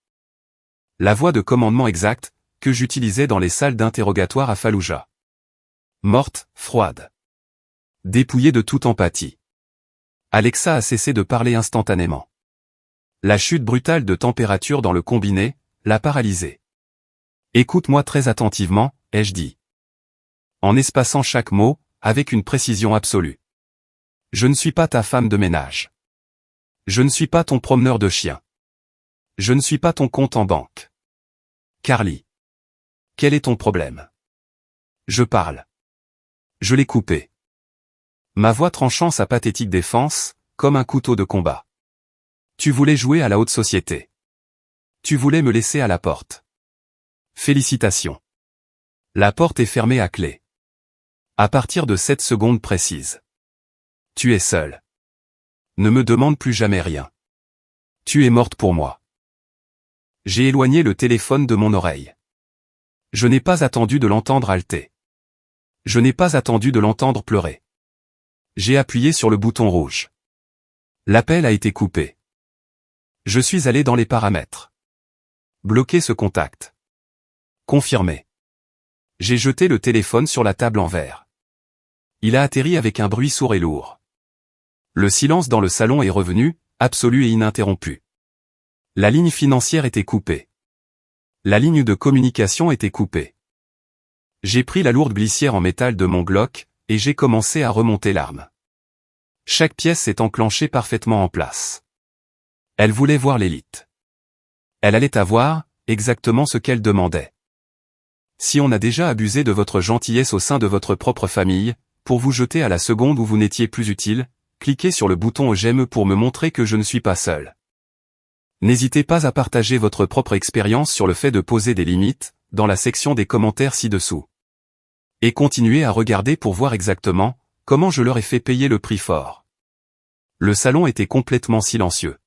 La voix de commandement exacte, que j'utilisais dans les salles d'interrogatoire à Fallujah. Morte, froide. Dépouillée de toute empathie. Alexa a cessé de parler instantanément. La chute brutale de température dans le combiné l'a paralysée. Écoute-moi très attentivement, ai-je dit. En espaçant chaque mot, avec une précision absolue. Je ne suis pas ta femme de ménage. Je ne suis pas ton promeneur de chiens. Je ne suis pas ton compte en banque. Carly. Quel est ton problème? Je parle. Je l'ai coupé. Ma voix tranchant sa pathétique défense, comme un couteau de combat. Tu voulais jouer à la haute société. Tu voulais me laisser à la porte. Félicitations. La porte est fermée à clé. À partir de 7 secondes précises. Tu es seule. Ne me demande plus jamais rien. Tu es morte pour moi. J'ai éloigné le téléphone de mon oreille. Je n'ai pas attendu de l'entendre halter. Je n'ai pas attendu de l'entendre pleurer. J'ai appuyé sur le bouton rouge. L'appel a été coupé. Je suis allé dans les paramètres. Bloquer ce contact. Confirmer. J'ai jeté le téléphone sur la table en verre. Il a atterri avec un bruit sourd et lourd. Le silence dans le salon est revenu, absolu et ininterrompu. La ligne financière était coupée. La ligne de communication était coupée. J'ai pris la lourde glissière en métal de mon Glock, et j'ai commencé à remonter l'arme. Chaque pièce s'est enclenchée parfaitement en place. Elle voulait voir l'élite. Elle allait avoir exactement ce qu'elle demandait. Si on a déjà abusé de votre gentillesse au sein de votre propre famille, pour vous jeter à la seconde où vous n'étiez plus utile, cliquez sur le bouton j'aime pour me montrer que je ne suis pas seul. N'hésitez pas à partager votre propre expérience sur le fait de poser des limites, dans la section des commentaires ci-dessous. Et continuez à regarder pour voir exactement comment je leur ai fait payer le prix fort. Le salon était complètement silencieux.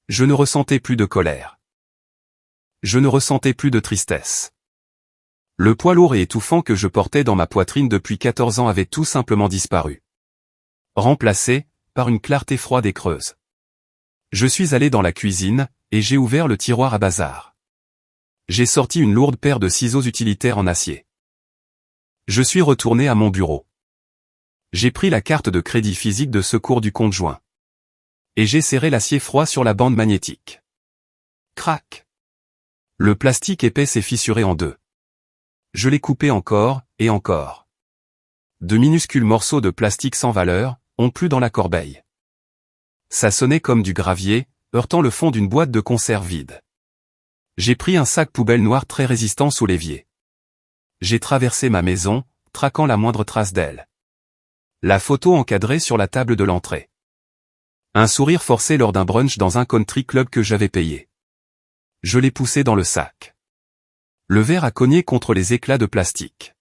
Je ne ressentais plus de colère. Je ne ressentais plus de tristesse. Le poids lourd et étouffant que je portais dans ma poitrine depuis 14 ans avait tout simplement disparu. Remplacé par une clarté froide et creuse. Je suis allé dans la cuisine, et j'ai ouvert le tiroir à bazar. J'ai sorti une lourde paire de ciseaux utilitaires en acier. Je suis retourné à mon bureau. J'ai pris la carte de crédit physique de secours du compte joint. Et j'ai serré l'acier froid sur la bande magnétique. Crac! Le plastique épais s'est fissuré en deux. Je l'ai coupé encore, et encore. De minuscules morceaux de plastique sans valeur ont plu dans la corbeille. Ça sonnait comme du gravier, heurtant le fond d'une boîte de conserve vide. J'ai pris un sac poubelle noir très résistant sous l'évier. J'ai traversé ma maison, traquant la moindre trace d'elle. La photo encadrée sur la table de l'entrée. Un sourire forcé lors d'un brunch dans un country club que j'avais payé. Je l'ai poussé dans le sac. Le verre a cogné contre les éclats de plastique.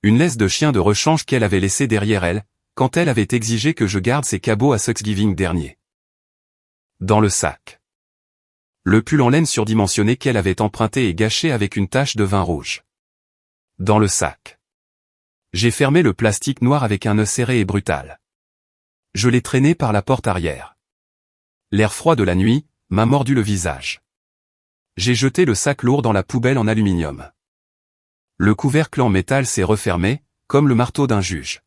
Une laisse de chien de rechange qu'elle avait laissée derrière elle, quand elle avait exigé que je garde ses cabots à Thanksgiving dernier. Dans le sac. Le pull en laine surdimensionné qu'elle avait emprunté et gâché avec une tache de vin rouge. Dans le sac. J'ai fermé le plastique noir avec un nœud serré et brutal. Je l'ai traîné par la porte arrière. L'air froid de la nuit m'a mordu le visage. J'ai jeté le sac lourd dans la poubelle en aluminium. Le couvercle en métal s'est refermé, comme le marteau d'un juge.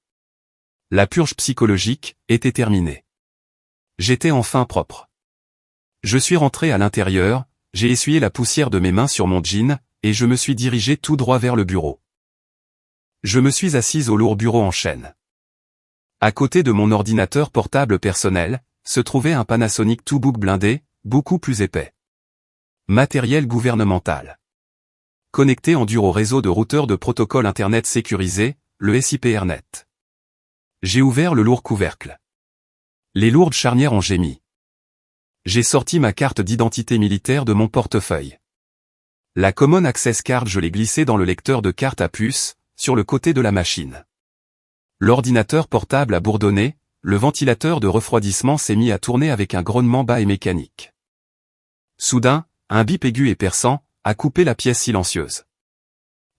La purge psychologique était terminée. J'étais enfin propre. Je suis rentré à l'intérieur, j'ai essuyé la poussière de mes mains sur mon jean, et je me suis dirigé tout droit vers le bureau. Je me suis assise au lourd bureau en chêne. À côté de mon ordinateur portable personnel, se trouvait un Panasonic Toubook blindé, beaucoup plus épais. Matériel gouvernemental. Connecté en dur au réseau de routeurs de protocole Internet sécurisé, le SIPRnet. J'ai ouvert le lourd couvercle. Les lourdes charnières ont gémi. J'ai sorti ma carte d'identité militaire de mon portefeuille. La Common Access Card je l'ai glissée dans le lecteur de carte à puce, sur le côté de la machine. L'ordinateur portable a bourdonné, le ventilateur de refroidissement s'est mis à tourner avec un grognement bas et mécanique. Soudain, un bip aigu et perçant a coupé la pièce silencieuse.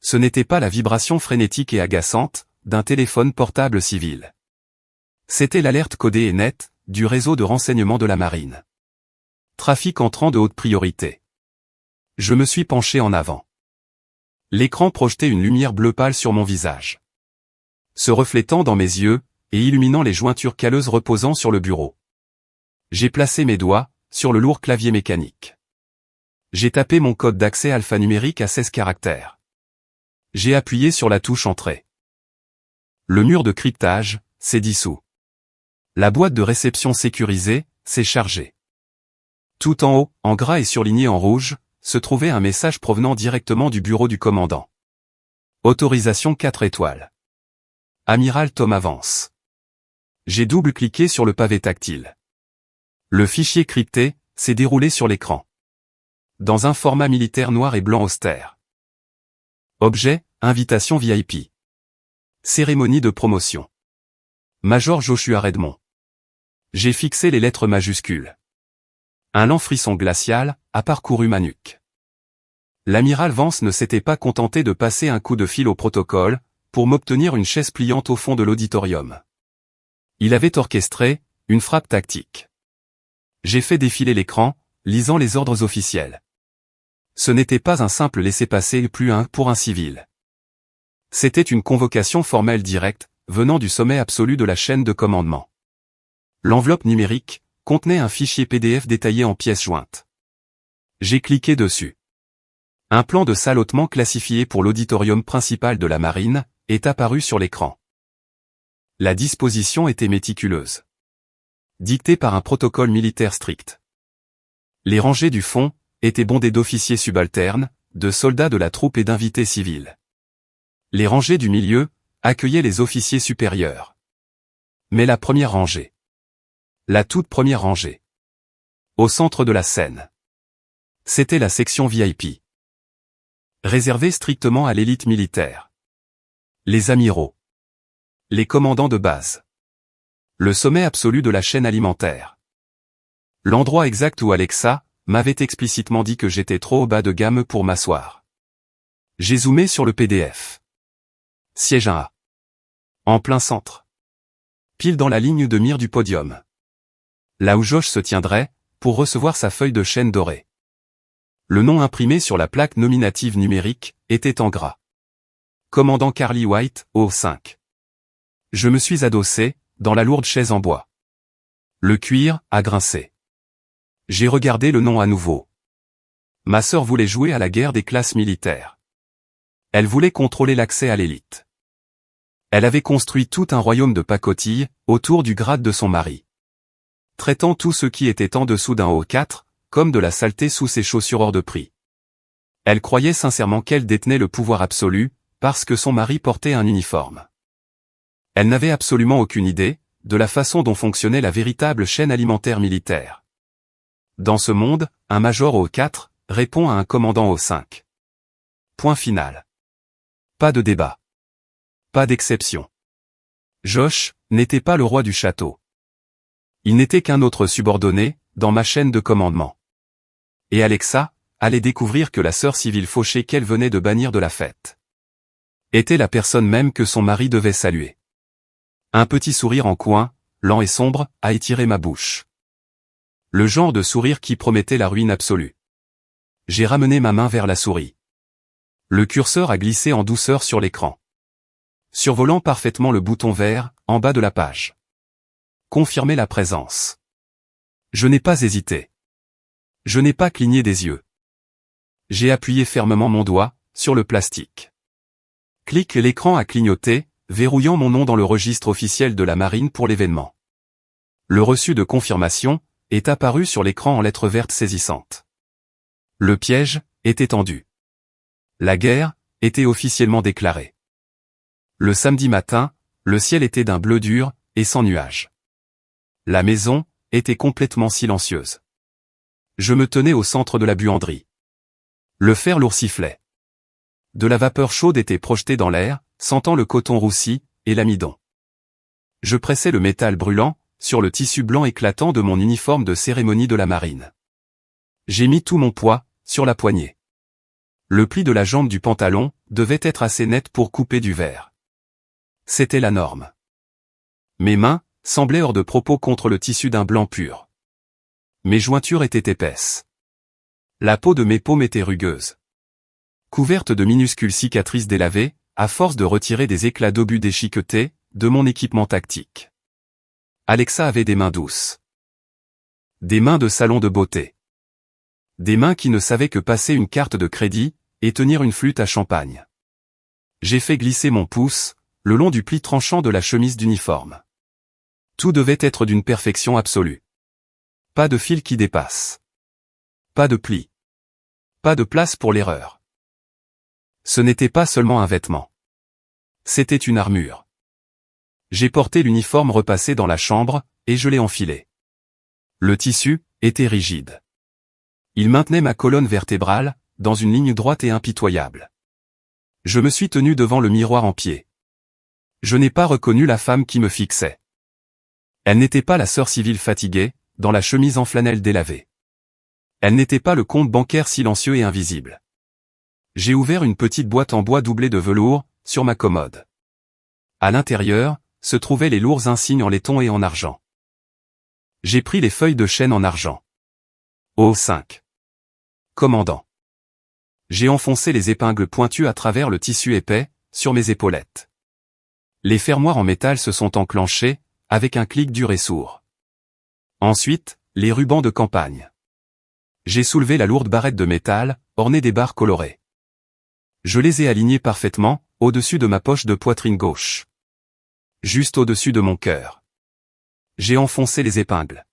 Ce n'était pas la vibration frénétique et agaçante d'un téléphone portable civil. C'était l'alerte codée et nette du réseau de renseignement de la marine. Trafic entrant de haute priorité. Je me suis penché en avant. L'écran projetait une lumière bleu pâle sur mon visage. Se reflétant dans mes yeux, et illuminant les jointures calleuses reposant sur le bureau. J'ai placé mes doigts sur le lourd clavier mécanique. J'ai tapé mon code d'accès alphanumérique à 16 caractères. J'ai appuyé sur la touche Entrée. Le mur de cryptage s'est dissous. La boîte de réception sécurisée s'est chargée. Tout en haut, en gras et surligné en rouge, se trouvait un message provenant directement du bureau du commandant. Autorisation 4 étoiles. Amiral Tom avance. J'ai double-cliqué sur le pavé tactile. Le fichier crypté s'est déroulé sur l'écran. Dans un format militaire noir et blanc austère. Objet, invitation VIP. Cérémonie de promotion. Major Joshua Redmond. J'ai fixé les lettres majuscules. Un lent frisson glacial a parcouru ma nuque. L'amiral Vance ne s'était pas contenté de passer un coup de fil au protocole, pour m'obtenir une chaise pliante au fond de l'auditorium. Il avait orchestré une frappe tactique. J'ai fait défiler l'écran, lisant les ordres officiels. Ce n'était pas un simple laissez-passer plus un pour un civil. C'était une convocation formelle directe, venant du sommet absolu de la chaîne de commandement. L'enveloppe numérique contenait un fichier PDF détaillé en pièces jointes. J'ai cliqué dessus. Un plan de salle hautement classifié pour l'auditorium principal de la marine est apparu sur l'écran. La disposition était méticuleuse. Dictée par un protocole militaire strict. Les rangées du fond étaient bondées d'officiers subalternes, de soldats de la troupe et d'invités civils. Les rangées du milieu accueillaient les officiers supérieurs. Mais la première rangée. La toute première rangée. Au centre de la scène. C'était la section VIP. Réservée strictement à l'élite militaire. Les amiraux. Les commandants de base. Le sommet absolu de la chaîne alimentaire. L'endroit exact où Alexa m'avait explicitement dit que j'étais trop au bas de gamme pour m'asseoir. J'ai zoomé sur le PDF. Siège 1A. En plein centre. Pile dans la ligne de mire du podium. Là où Josh se tiendrait, pour recevoir sa feuille de chêne dorée. Le nom imprimé sur la plaque nominative numérique était en gras. Commandant Carly White, O5. Je me suis adossé, dans la lourde chaise en bois. Le cuir a grincé. J'ai regardé le nom à nouveau. Ma sœur voulait jouer à la guerre des classes militaires. Elle voulait contrôler l'accès à l'élite. Elle avait construit tout un royaume de pacotille, autour du grade de son mari. Traitant tout ce qui était en dessous d'un O4, comme de la saleté sous ses chaussures hors de prix. Elle croyait sincèrement qu'elle détenait le pouvoir absolu, parce que son mari portait un uniforme. Elle n'avait absolument aucune idée, de la façon dont fonctionnait la véritable chaîne alimentaire militaire. Dans ce monde, un major O4 répond à un commandant O5. Point final. Pas de débat. Pas d'exception. Josh n'était pas le roi du château. Il n'était qu'un autre subordonné, dans ma chaîne de commandement. Et Alexa allait découvrir que la sœur civile fauchée qu'elle venait de bannir de la fête était la personne même que son mari devait saluer. Un petit sourire en coin, lent et sombre, a étiré ma bouche. Le genre de sourire qui promettait la ruine absolue. J'ai ramené ma main vers la souris. Le curseur a glissé en douceur sur l'écran. Survolant parfaitement le bouton vert, en bas de la page. Confirmer la présence. Je n'ai pas hésité. Je n'ai pas cligné des yeux. J'ai appuyé fermement mon doigt, sur le plastique. Clic, l'écran a clignoté, verrouillant mon nom dans le registre officiel de la marine pour l'événement. Le reçu de confirmation est apparu sur l'écran en lettres vertes saisissantes. Le piège était tendu. La guerre était officiellement déclarée. Le samedi matin, le ciel était d'un bleu dur et sans nuages. La maison était complètement silencieuse. Je me tenais au centre de la buanderie. Le fer lourd sifflait. De la vapeur chaude était projetée dans l'air, sentant le coton roussi et l'amidon. Je pressais le métal brûlant sur le tissu blanc éclatant de mon uniforme de cérémonie de la marine. J'ai mis tout mon poids sur la poignée. Le pli de la jambe du pantalon devait être assez net pour couper du verre. C'était la norme. Mes mains semblaient hors de propos contre le tissu d'un blanc pur. Mes jointures étaient épaisses. La peau de mes paumes était rugueuse. Couverte de minuscules cicatrices délavées, à force de retirer des éclats d'obus déchiquetés de mon équipement tactique. Alexa avait des mains douces. Des mains de salon de beauté. Des mains qui ne savaient que passer une carte de crédit et tenir une flûte à champagne. J'ai fait glisser mon pouce le long du pli tranchant de la chemise d'uniforme. Tout devait être d'une perfection absolue. Pas de fil qui dépasse. Pas de pli. Pas de place pour l'erreur. Ce n'était pas seulement un vêtement. C'était une armure. J'ai porté l'uniforme repassé dans la chambre, et je l'ai enfilé. Le tissu était rigide. Il maintenait ma colonne vertébrale, dans une ligne droite et impitoyable. Je me suis tenu devant le miroir en pied. Je n'ai pas reconnu la femme qui me fixait. Elle n'était pas la sœur civile fatiguée, dans la chemise en flanelle délavée. Elle n'était pas le compte bancaire silencieux et invisible. J'ai ouvert une petite boîte en bois doublée de velours, sur ma commode. À l'intérieur, se trouvaient les lourds insignes en laiton et en argent. J'ai pris les feuilles de chêne en argent. O5. Commandant. J'ai enfoncé les épingles pointues à travers le tissu épais, sur mes épaulettes. Les fermoirs en métal se sont enclenchés, avec un clic dur et sourd. Ensuite, les rubans de campagne. J'ai soulevé la lourde barrette de métal, ornée des barres colorées. Je les ai alignés parfaitement, au-dessus de ma poche de poitrine gauche. Juste au-dessus de mon cœur. J'ai enfoncé les épingles.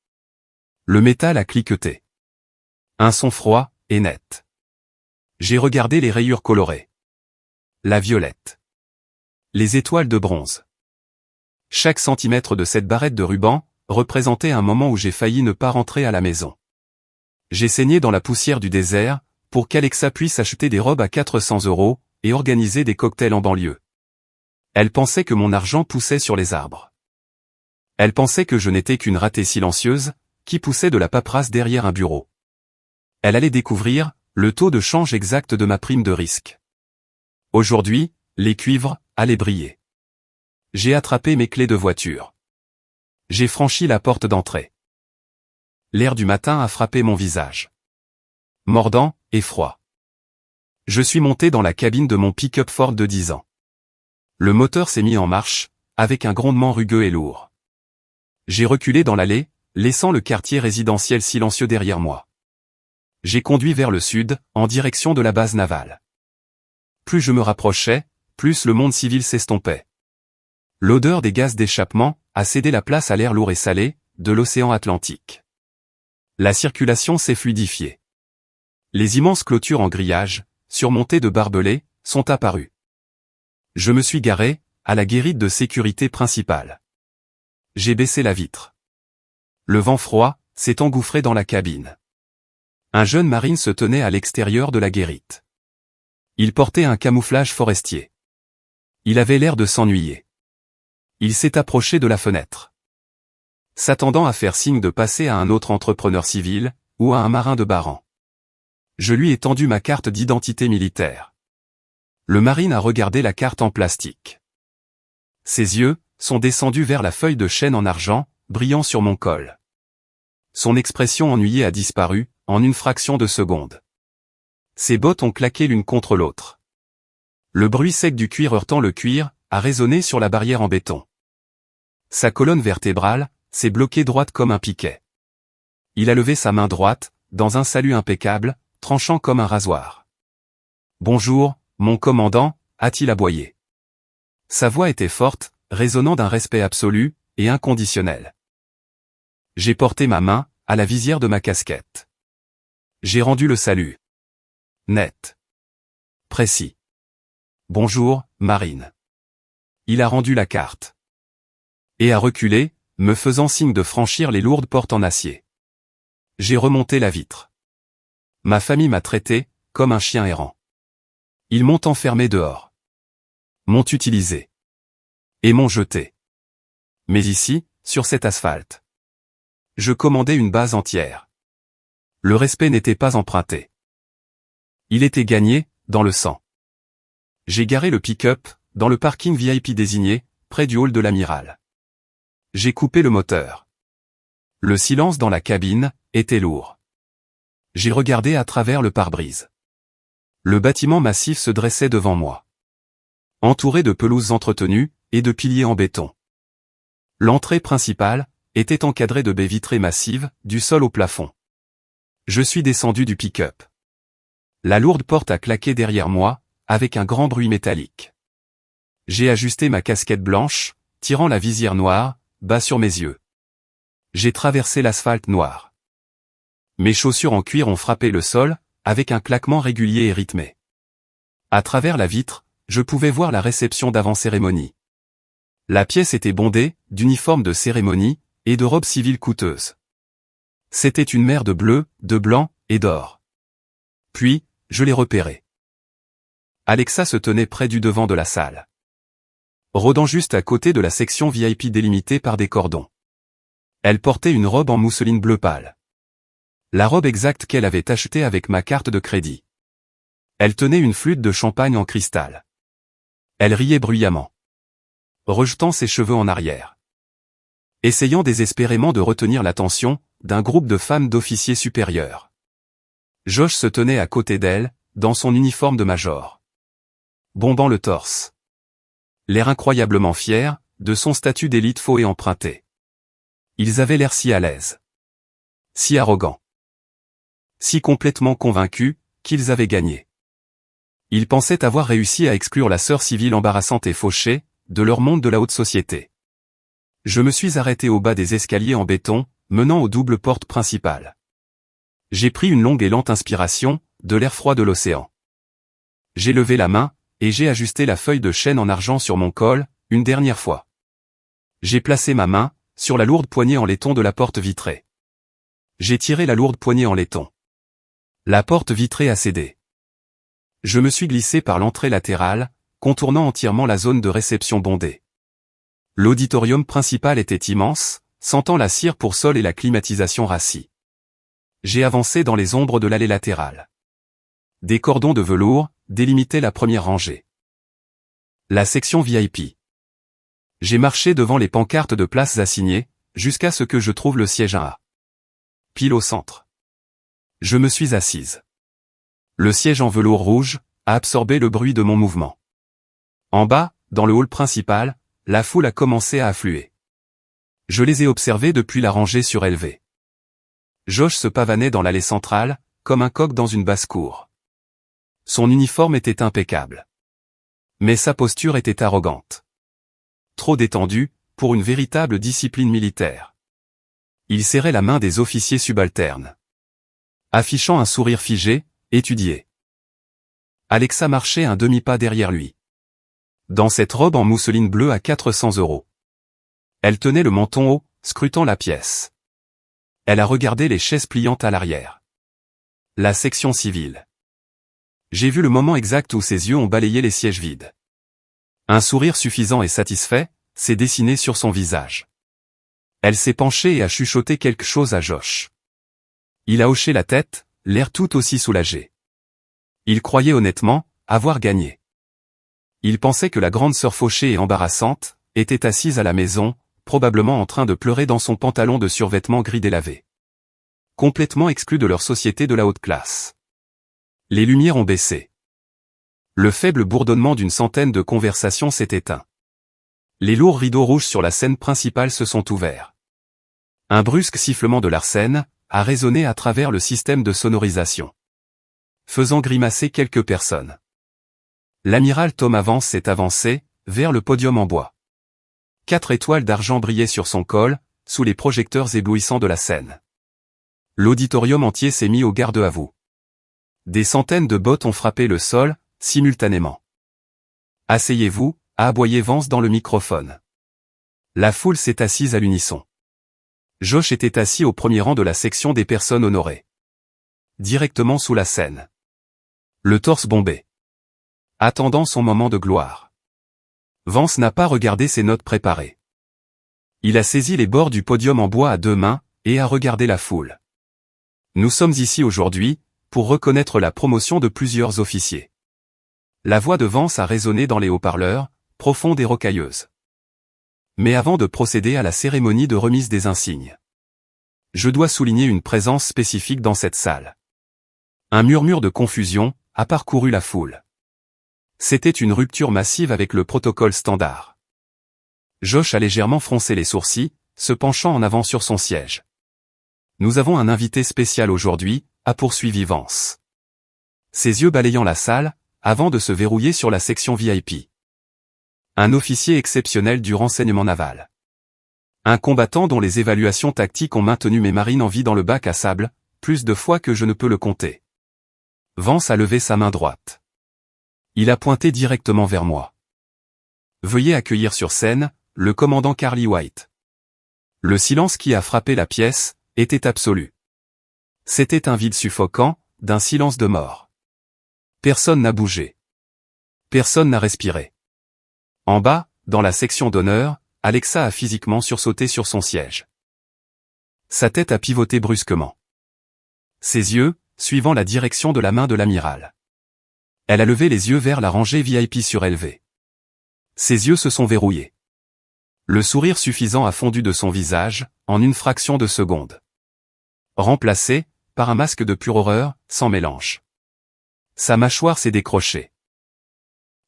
Le métal a cliqueté. Un son froid et net. J'ai regardé les rayures colorées. La violette. Les étoiles de bronze. Chaque centimètre de cette barrette de ruban représentait un moment où j'ai failli ne pas rentrer à la maison. J'ai saigné dans la poussière du désert, pour qu'Alexa puisse acheter des robes à 400 € et organiser des cocktails en banlieue. Elle pensait que mon argent poussait sur les arbres. Elle pensait que je n'étais qu'une ratée silencieuse, qui poussait de la paperasse derrière un bureau. Elle allait découvrir le taux de change exact de ma prime de risque. Aujourd'hui, les cuivres allaient briller. J'ai attrapé mes clés de voiture. J'ai franchi la porte d'entrée. L'air du matin a frappé mon visage. Mordant et froid. Je suis monté dans la cabine de mon pick-up Ford de 10 ans. Le moteur s'est mis en marche, avec un grondement rugueux et lourd. J'ai reculé dans l'allée, laissant le quartier résidentiel silencieux derrière moi. J'ai conduit vers le sud, en direction de la base navale. Plus je me rapprochais, plus le monde civil s'estompait. L'odeur des gaz d'échappement a cédé la place à l'air lourd et salé de l'océan Atlantique. La circulation s'est fluidifiée. Les immenses clôtures en grillage, surmontées de barbelés, sont apparues. Je me suis garé, à la guérite de sécurité principale. J'ai baissé la vitre. Le vent froid s'est engouffré dans la cabine. Un jeune marine se tenait à l'extérieur de la guérite. Il portait un camouflage forestier. Il avait l'air de s'ennuyer. Il s'est approché de la fenêtre. S'attendant à faire signe de passer à un autre entrepreneur civil, ou à un marin de Baran. Je lui ai tendu ma carte d'identité militaire. Le marine a regardé la carte en plastique. Ses yeux sont descendus vers la feuille de chêne en argent, brillant sur mon col. Son expression ennuyée a disparu, en une fraction de seconde. Ses bottes ont claqué l'une contre l'autre. Le bruit sec du cuir heurtant le cuir a résonné sur la barrière en béton. Sa colonne vertébrale s'est bloquée droite comme un piquet. Il a levé sa main droite, dans un salut impeccable, tranchant comme un rasoir. « Bonjour, mon commandant », a-t-il aboyé. Sa voix était forte, résonnant d'un respect absolu et inconditionnel. J'ai porté ma main à la visière de ma casquette. J'ai rendu le salut. Net. Précis. « Bonjour, Marine. » Il a rendu la carte. Et a reculé, me faisant signe de franchir les lourdes portes en acier. J'ai remonté la vitre. Ma famille m'a traité comme un chien errant. Ils m'ont enfermé dehors. M'ont utilisé. Et m'ont jeté. Mais ici, sur cet asphalte, je commandais une base entière. Le respect n'était pas emprunté. Il était gagné, dans le sang. J'ai garé le pick-up, dans le parking VIP désigné, près du hall de l'amiral. J'ai coupé le moteur. Le silence dans la cabine était lourd. J'ai regardé à travers le pare-brise. Le bâtiment massif se dressait devant moi. Entouré de pelouses entretenues et de piliers en béton. L'entrée principale était encadrée de baies vitrées massives, du sol au plafond. Je suis descendu du pick-up. La lourde porte a claqué derrière moi, avec un grand bruit métallique. J'ai ajusté ma casquette blanche, tirant la visière noire, bas sur mes yeux. J'ai traversé l'asphalte noir. Mes chaussures en cuir ont frappé le sol, avec un claquement régulier et rythmé. À travers la vitre, je pouvais voir la réception d'avant-cérémonie. La pièce était bondée d'uniformes de cérémonie et de robes civiles coûteuses. C'était une mer de bleu, de blanc et d'or. Puis, je l'ai repérée. Alexa se tenait près du devant de la salle. Rôdant juste à côté de la section VIP délimitée par des cordons. Elle portait une robe en mousseline bleu pâle. La robe exacte qu'elle avait achetée avec ma carte de crédit. Elle tenait une flûte de champagne en cristal. Elle riait bruyamment. Rejetant ses cheveux en arrière. Essayant désespérément de retenir l'attention d'un groupe de femmes d'officiers supérieurs. Josh se tenait à côté d'elle, dans son uniforme de major. Bombant le torse. L'air incroyablement fier de son statut d'élite faux et emprunté. Ils avaient l'air si à l'aise. Si arrogants. Si complètement convaincus qu'ils avaient gagné. Ils pensaient avoir réussi à exclure la sœur civile embarrassante et fauchée de leur monde de la haute société. Je me suis arrêté au bas des escaliers en béton, menant aux doubles portes principales. J'ai pris une longue et lente inspiration de l'air froid de l'océan. J'ai levé la main, et j'ai ajusté la feuille de chêne en argent sur mon col, une dernière fois. J'ai placé ma main sur la lourde poignée en laiton de la porte vitrée. J'ai tiré la lourde poignée en laiton. La porte vitrée a cédé. Je me suis glissé par l'entrée latérale, contournant entièrement la zone de réception bondée. L'auditorium principal était immense, sentant la cire pour sol et la climatisation rassie. J'ai avancé dans les ombres de l'allée latérale. Des cordons de velours délimitaient la première rangée. La section VIP. J'ai marché devant les pancartes de places assignées, jusqu'à ce que je trouve le siège 1A. Pile au centre. Je me suis assise. Le siège en velours rouge a absorbé le bruit de mon mouvement. En bas, dans le hall principal, la foule a commencé à affluer. Je les ai observés depuis la rangée surélevée. Josh se pavanait dans l'allée centrale, comme un coq dans une basse-cour. Son uniforme était impeccable. Mais sa posture était arrogante. Trop détendue, pour une véritable discipline militaire. Il serrait la main des officiers subalternes. Affichant un sourire figé, étudié. Alexa marchait un demi-pas derrière lui. Dans cette robe en mousseline bleue à 400 €. Elle tenait le menton haut, scrutant la pièce. Elle a regardé les chaises pliantes à l'arrière. La section civile. J'ai vu le moment exact où ses yeux ont balayé les sièges vides. Un sourire suffisant et satisfait s'est dessiné sur son visage. Elle s'est penchée et a chuchoté quelque chose à Josh. Il a hoché la tête, l'air tout aussi soulagé. Il croyait honnêtement avoir gagné. Il pensait que la grande sœur fauchée et embarrassante était assise à la maison, probablement en train de pleurer dans son pantalon de survêtement gris délavé. Complètement exclue de leur société de la haute classe. Les lumières ont baissé. Le faible bourdonnement d'une centaine de conversations s'est éteint. Les lourds rideaux rouges sur la scène principale se sont ouverts. Un brusque sifflement de Larsen a résonné à travers le système de sonorisation, faisant grimacer quelques personnes. L'amiral Tom Vance s'est avancé vers le podium en bois. 4 étoiles d'argent brillaient sur son col, sous les projecteurs éblouissants de la scène. L'auditorium entier s'est mis au garde à vous. Des centaines de bottes ont frappé le sol, simultanément. Asseyez-vous, a aboyé Vance dans le microphone. La foule s'est assise à l'unisson. Josh était assis au premier rang de la section des personnes honorées. Directement sous la scène. Le torse bombé. Attendant son moment de gloire. Vance n'a pas regardé ses notes préparées. Il a saisi les bords du podium en bois à 2 mains, et a regardé la foule. Nous sommes ici aujourd'hui, pour reconnaître la promotion de plusieurs officiers. La voix de Vance a résonné dans les haut-parleurs, profonde et rocailleuse. Mais avant de procéder à la cérémonie de remise des insignes, je dois souligner une présence spécifique dans cette salle. Un murmure de confusion a parcouru la foule. C'était une rupture massive avec le protocole standard. Josh a légèrement froncé les sourcils, se penchant en avant sur son siège. Nous avons un invité spécial aujourd'hui, a poursuivi Vance. Ses yeux balayant la salle, avant de se verrouiller sur la section VIP. Un officier exceptionnel du renseignement naval. Un combattant dont les évaluations tactiques ont maintenu mes marines en vie dans le bac à sable, plus de fois que je ne peux le compter. Vance a levé sa main droite. Il a pointé directement vers moi. Veuillez accueillir sur scène, le commandant Carly White. Le silence qui a frappé la pièce était absolu. C'était un vide suffocant, d'un silence de mort. Personne n'a bougé. Personne n'a respiré. En bas, dans la section d'honneur, Alexa a physiquement sursauté sur son siège. Sa tête a pivoté brusquement. Ses yeux, suivant la direction de la main de l'amiral. Elle a levé les yeux vers la rangée VIP surélevée. Ses yeux se sont verrouillés. Le sourire suffisant a fondu de son visage, en une fraction de seconde. Remplacé, par un masque de pure horreur, sans mélange. Sa mâchoire s'est décrochée.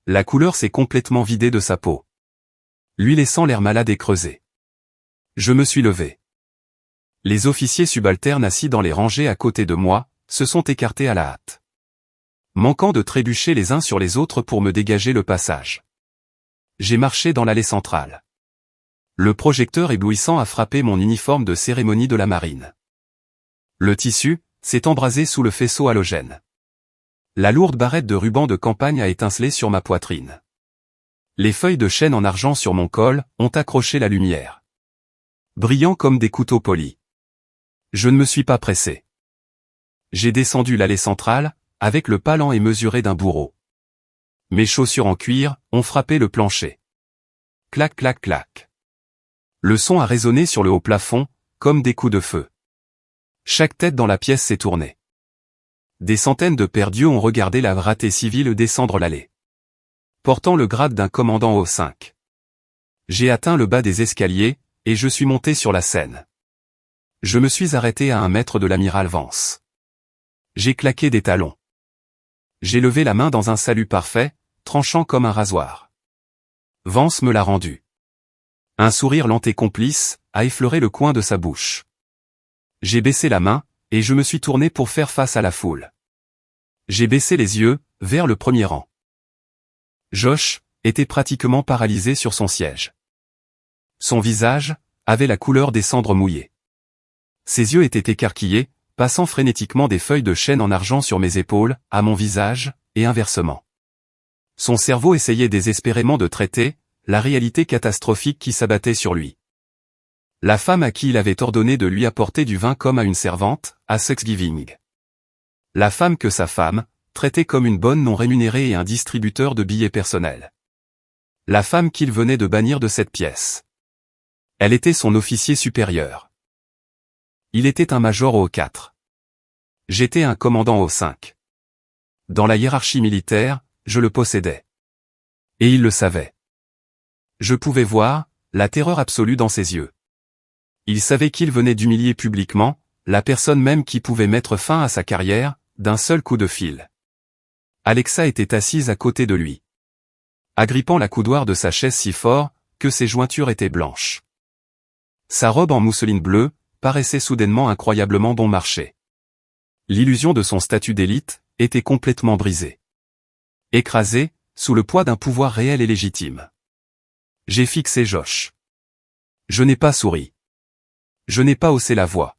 La couleur s'est complètement vidée de sa peau, lui laissant l'air malade et creusé. Je me suis levé. Les officiers subalternes assis dans les rangées à côté de moi, se sont écartés à la hâte. Manquant de trébucher les uns sur les autres pour me dégager le passage. J'ai marché dans l'allée centrale. Le projecteur éblouissant a frappé mon uniforme de cérémonie de la marine. Le tissu s'est embrasé sous le faisceau halogène. La lourde barrette de ruban de campagne a étincelé sur ma poitrine. Les feuilles de chêne en argent sur mon col ont accroché la lumière. Brillant comme des couteaux polis. Je ne me suis pas pressé. J'ai descendu l'allée centrale, avec le pas lent et mesuré d'un bourreau. Mes chaussures en cuir ont frappé le plancher. Clac clac clac. Le son a résonné sur le haut plafond, comme des coups de feu. Chaque tête dans la pièce s'est tournée. Des centaines de pères d'yeux ont regardé la ratée civile descendre l'allée. Portant le grade d'un commandant au 5. J'ai atteint le bas des escaliers, et je suis monté sur la scène. Je me suis arrêté à 1 mètre de l'amiral Vance. J'ai claqué des talons. J'ai levé la main dans un salut parfait, tranchant comme un rasoir. Vance me l'a rendu. Un sourire lent et complice a effleuré le coin de sa bouche. J'ai baissé la main, et je me suis tourné pour faire face à la foule. J'ai baissé les yeux, vers le premier rang. Josh était pratiquement paralysé sur son siège. Son visage avait la couleur des cendres mouillées. Ses yeux étaient écarquillés, passant frénétiquement des feuilles de chêne en argent sur mes épaules, à mon visage, et inversement. Son cerveau essayait désespérément de traiter la réalité catastrophique qui s'abattait sur lui. La femme à qui il avait ordonné de lui apporter du vin comme à une servante, à Thanksgiving. La femme que sa femme traitait comme une bonne non rémunérée et un distributeur de billets personnels. La femme qu'il venait de bannir de cette pièce. Elle était son officier supérieur. Il était un major au 4. J'étais un commandant au 5. Dans la hiérarchie militaire, je le possédais. Et il le savait. Je pouvais voir la terreur absolue dans ses yeux. Il savait qu'il venait d'humilier publiquement la personne même qui pouvait mettre fin à sa carrière d'un seul coup de fil. Alexa était assise à côté de lui, agrippant la coudoir de sa chaise si fort que ses jointures étaient blanches. Sa robe en mousseline bleue paraissait soudainement incroyablement bon marché. L'illusion de son statut d'élite était complètement brisée. Écrasée, sous le poids d'un pouvoir réel et légitime. J'ai fixé Josh. Je n'ai pas souri. Je n'ai pas haussé la voix.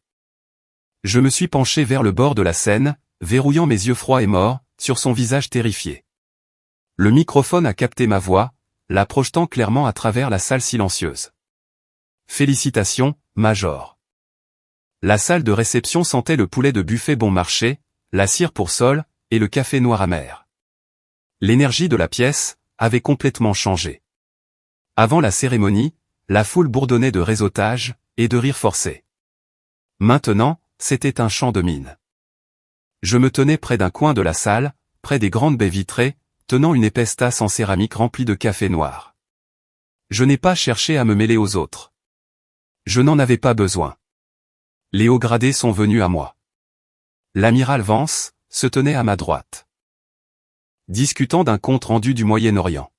Je me suis penché vers le bord de la scène, verrouillant mes yeux froids et morts, sur son visage terrifié. Le microphone a capté ma voix, la projetant clairement à travers la salle silencieuse. Félicitations, Major. La salle de réception sentait le poulet de buffet bon marché, la cire pour sol, et le café noir amer. L'énergie de la pièce avait complètement changé. Avant la cérémonie, la foule bourdonnait de réseautage et de rires forcés. Maintenant, c'était un chant de mine. Je me tenais près d'un coin de la salle, près des grandes baies vitrées, tenant une épaisse tasse en céramique remplie de café noir. Je n'ai pas cherché à me mêler aux autres. Je n'en avais pas besoin. Les hauts gradés sont venus à moi. L'amiral Vance se tenait à ma droite, discutant d'un compte rendu du Moyen-Orient.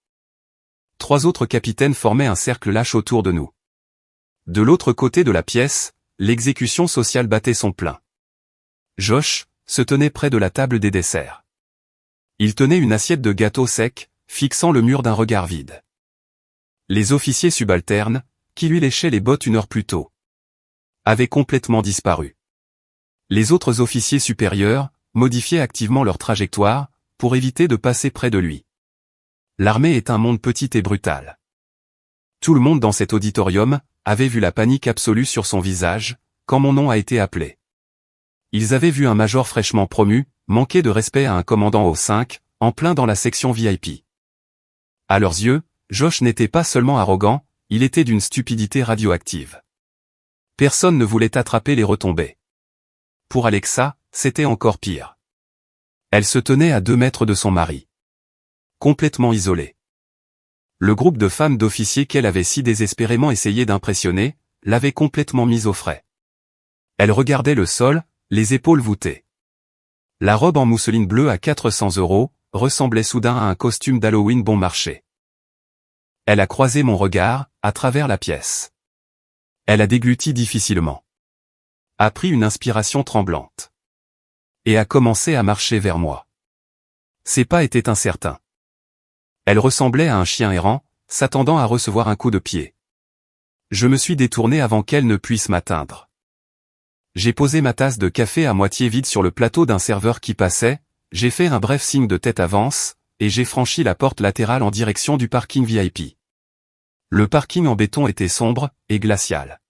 3 autres capitaines formaient un cercle lâche autour de nous. De l'autre côté de la pièce, l'exécution sociale battait son plein. Josh se tenait près de la table des desserts. Il tenait une assiette de gâteau sec, fixant le mur d'un regard vide. Les officiers subalternes, qui lui léchaient les bottes 1 heure plus tôt, avaient complètement disparu. Les autres officiers supérieurs modifiaient activement leur trajectoire, pour éviter de passer près de lui. L'armée est un monde petit et brutal. Tout le monde dans cet auditorium avait vu la panique absolue sur son visage, quand mon nom a été appelé. Ils avaient vu un major fraîchement promu, manquer de respect à un commandant au 5, en plein dans la section VIP. À leurs yeux, Josh n'était pas seulement arrogant, il était d'une stupidité radioactive. Personne ne voulait attraper les retombées. Pour Alexa, c'était encore pire. Elle se tenait à 2 mètres de son mari. Complètement isolée. Le groupe de femmes d'officiers qu'elle avait si désespérément essayé d'impressionner, l'avait complètement mise au frais. Elle regardait le sol, les épaules voûtées. La robe en mousseline bleue à 400 € ressemblait soudain à un costume d'Halloween bon marché. Elle a croisé mon regard, à travers la pièce. Elle a dégluti difficilement. A pris une inspiration tremblante. Et a commencé à marcher vers moi. Ses pas étaient incertains. Elle ressemblait à un chien errant, s'attendant à recevoir un coup de pied. Je me suis détourné avant qu'elle ne puisse m'atteindre. J'ai posé ma tasse de café à moitié vide sur le plateau d'un serveur qui passait, j'ai fait un bref signe de tête avance, et j'ai franchi la porte latérale en direction du parking VIP. Le parking en béton était sombre et glacial.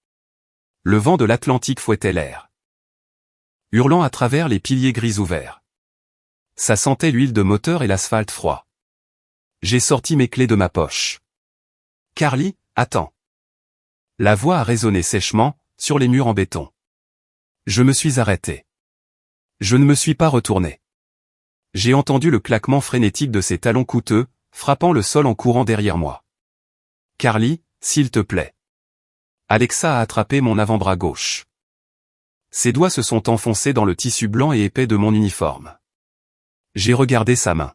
Le vent de l'Atlantique fouettait l'air. hurlant à travers les piliers gris ouverts. Ça sentait l'huile de moteur et l'asphalte froid. J'ai sorti mes clés de ma poche. Carly, attends. La voix a résonné sèchement, sur les murs en béton. Je me suis arrêté. Je ne me suis pas retourné. J'ai entendu le claquement frénétique de ses talons coûteux, frappant le sol en courant derrière moi. Carly, s'il te plaît. Alexa a attrapé mon avant-bras gauche. Ses doigts se sont enfoncés dans le tissu blanc et épais de mon uniforme. J'ai regardé sa main.